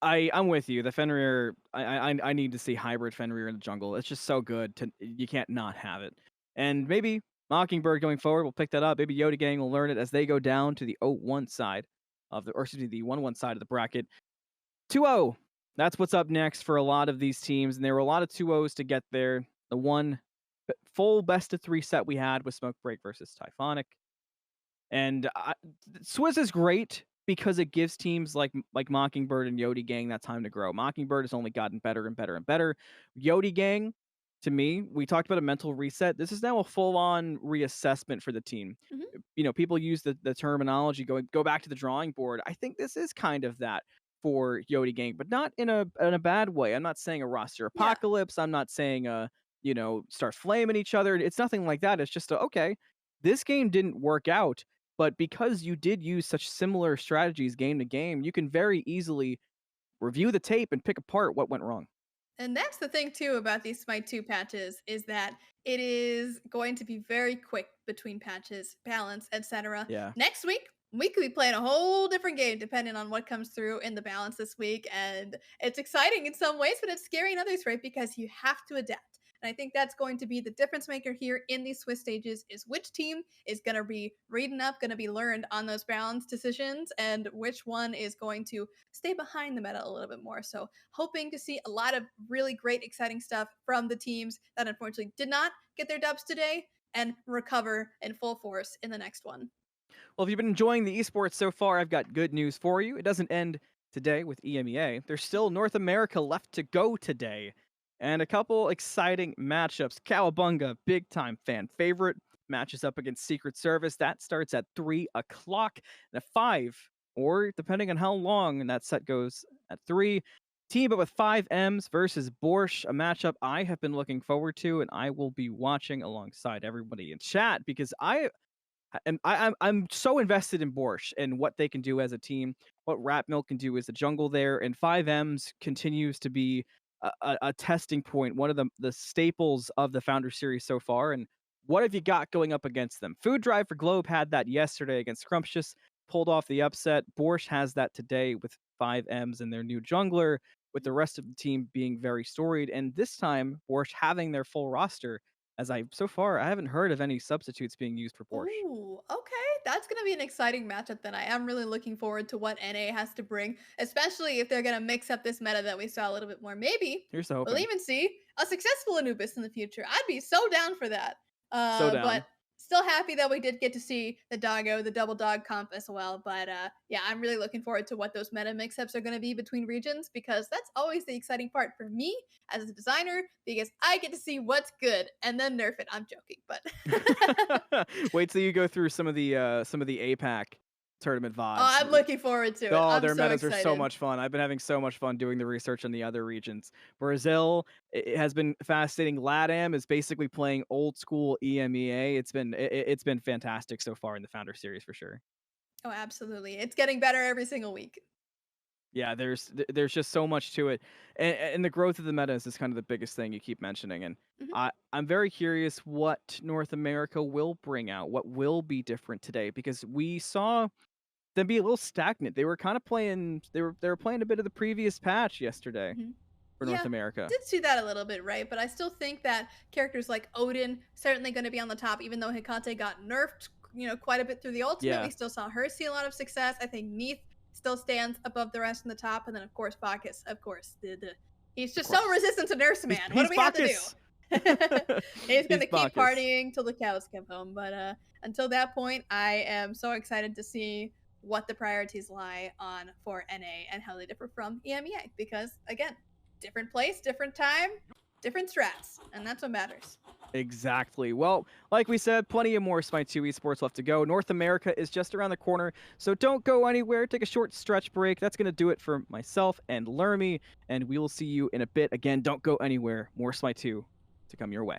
I'm with you. The Fenrir, I need to see hybrid Fenrir in the jungle. It's just so good. You can't not have it. And maybe Mockingbird going forward will pick that up. Maybe Yodie Gang will learn it as they go down to the 0-1 side of the, or excuse me, the 1-1 side of the bracket. 2-0. That's what's up next for a lot of these teams, and there were a lot of 2-0s to get there. The one full best of 3 set we had was Smoke Break versus Typhonic. And Swizz is great because it gives teams like Mockingbird and Yodie Gang that time to grow. Mockingbird has only gotten better and better and better. Yodie Gang, to me, we talked about a mental reset. This is now a full-on reassessment for the team. Mhm. People use the terminology go back to the drawing board. I think this is kind of that for Yodie Gang, but not in a bad way. I'm not saying a roster Yeah. apocalypse. I'm not saying start flaming each other. It's nothing like that. It's just okay, this game didn't work out, but because you did use such similar strategies game to game, you can very easily review the tape and pick apart what went wrong. And that's the thing too about these Smite 2 patches, is that it is going to be very quick between patches, balance, etc. Yeah. Next week, we could be playing a whole different game depending on what comes through in the balance this week. And it's exciting in some ways, but it's scary in others, right? Because you have to adapt. And I think that's going to be the difference maker here in these Swiss stages, is which team is going to be reading up, going to be learned on those balance decisions, and which one is going to stay behind the meta a little bit more. So hoping to see a lot of really great, exciting stuff from the teams that unfortunately did not get their dubs today and recover in full force in the next one. Well, if you've been enjoying the esports so far, I've got good news for you. It doesn't end today with EMEA. There's still North America left to go today, and a couple exciting matchups. Cowabunga, big time fan favorite, matches up against Secret Service. That starts at 3 o'clock and at 5, or depending on how long that set goes, at 3. Team up with 5Ms versus Borscht, a matchup I have been looking forward to, and I will be watching alongside everybody in chat because I'm so invested in Borscht and what they can do as a team, what Rat Milk can do as a jungle there, and 5Ms continues to be a testing point, one of the staples of the Founder Series so far. And what have you got going up against them? Food Drive for Globe had that yesterday against Scrumptious, pulled off the upset. Borscht has that today with 5Ms and their new jungler, with the rest of the team being very storied. And this time, Borscht having their full roster, as so far, I haven't heard of any substitutes being used for Borscht. Ooh, okay. That's going to be an exciting matchup then. I am really looking forward to what NA has to bring, especially if they're going to mix up this meta that we saw a little bit more. Maybe Here's the we'll hoping. even see a successful Anubis in the future. I'd be so down for that. So down. But still happy that we did get to see the doggo, the double dog comp as well. But yeah, I'm really looking forward to what those meta mix-ups are going to be between regions, because that's always the exciting part for me as a designer, because I get to see what's good and then nerf it. I'm joking, but Wait till you go through some of the APAC tournament VODs. Oh, I'm looking forward to it. Oh, I'm their so metas are so excited. much fun. I've been having so much fun doing the research on the other regions. Brazil, it has been fascinating. LATAM is basically playing old school EMEA. It's been fantastic so far in the Founder Series for sure. Oh, absolutely. It's getting better every single week. Yeah, there's just so much to it, and the growth of the metas is kind of the biggest thing you keep mentioning. And Mhm. I'm very curious what North America will bring out, what will be different today, because we saw them be a little stagnant. They were kind of playing. They were playing a bit of the previous patch yesterday Mhm. for Yeah, North America. did see that a little bit, right? But I still think that characters like Odin certainly going to be on the top, even though Hecate got nerfed, quite a bit through the ultimate. Yeah, We still saw her see a lot of success. I think Neith still stands above the rest in the top, and then of course Bacchus, of course, he's of just so course. resistant to nurse man. What do He's we have to do? Bacchus. He's He's gonna keep Bacchus. partying till the cows come home. But until that point, I am so excited to see what the priorities lie on for NA and how they differ from EMEA. Because again, different place, different time, different strats, and that's what matters. Exactly. Well, like we said, plenty of more Smite 2 esports left to go. North America is just around the corner, so don't go anywhere. Take a short stretch break. That's going to do it for myself and Lermy, and we will see you in a bit. Again, don't go anywhere. More Smite 2 to come your way.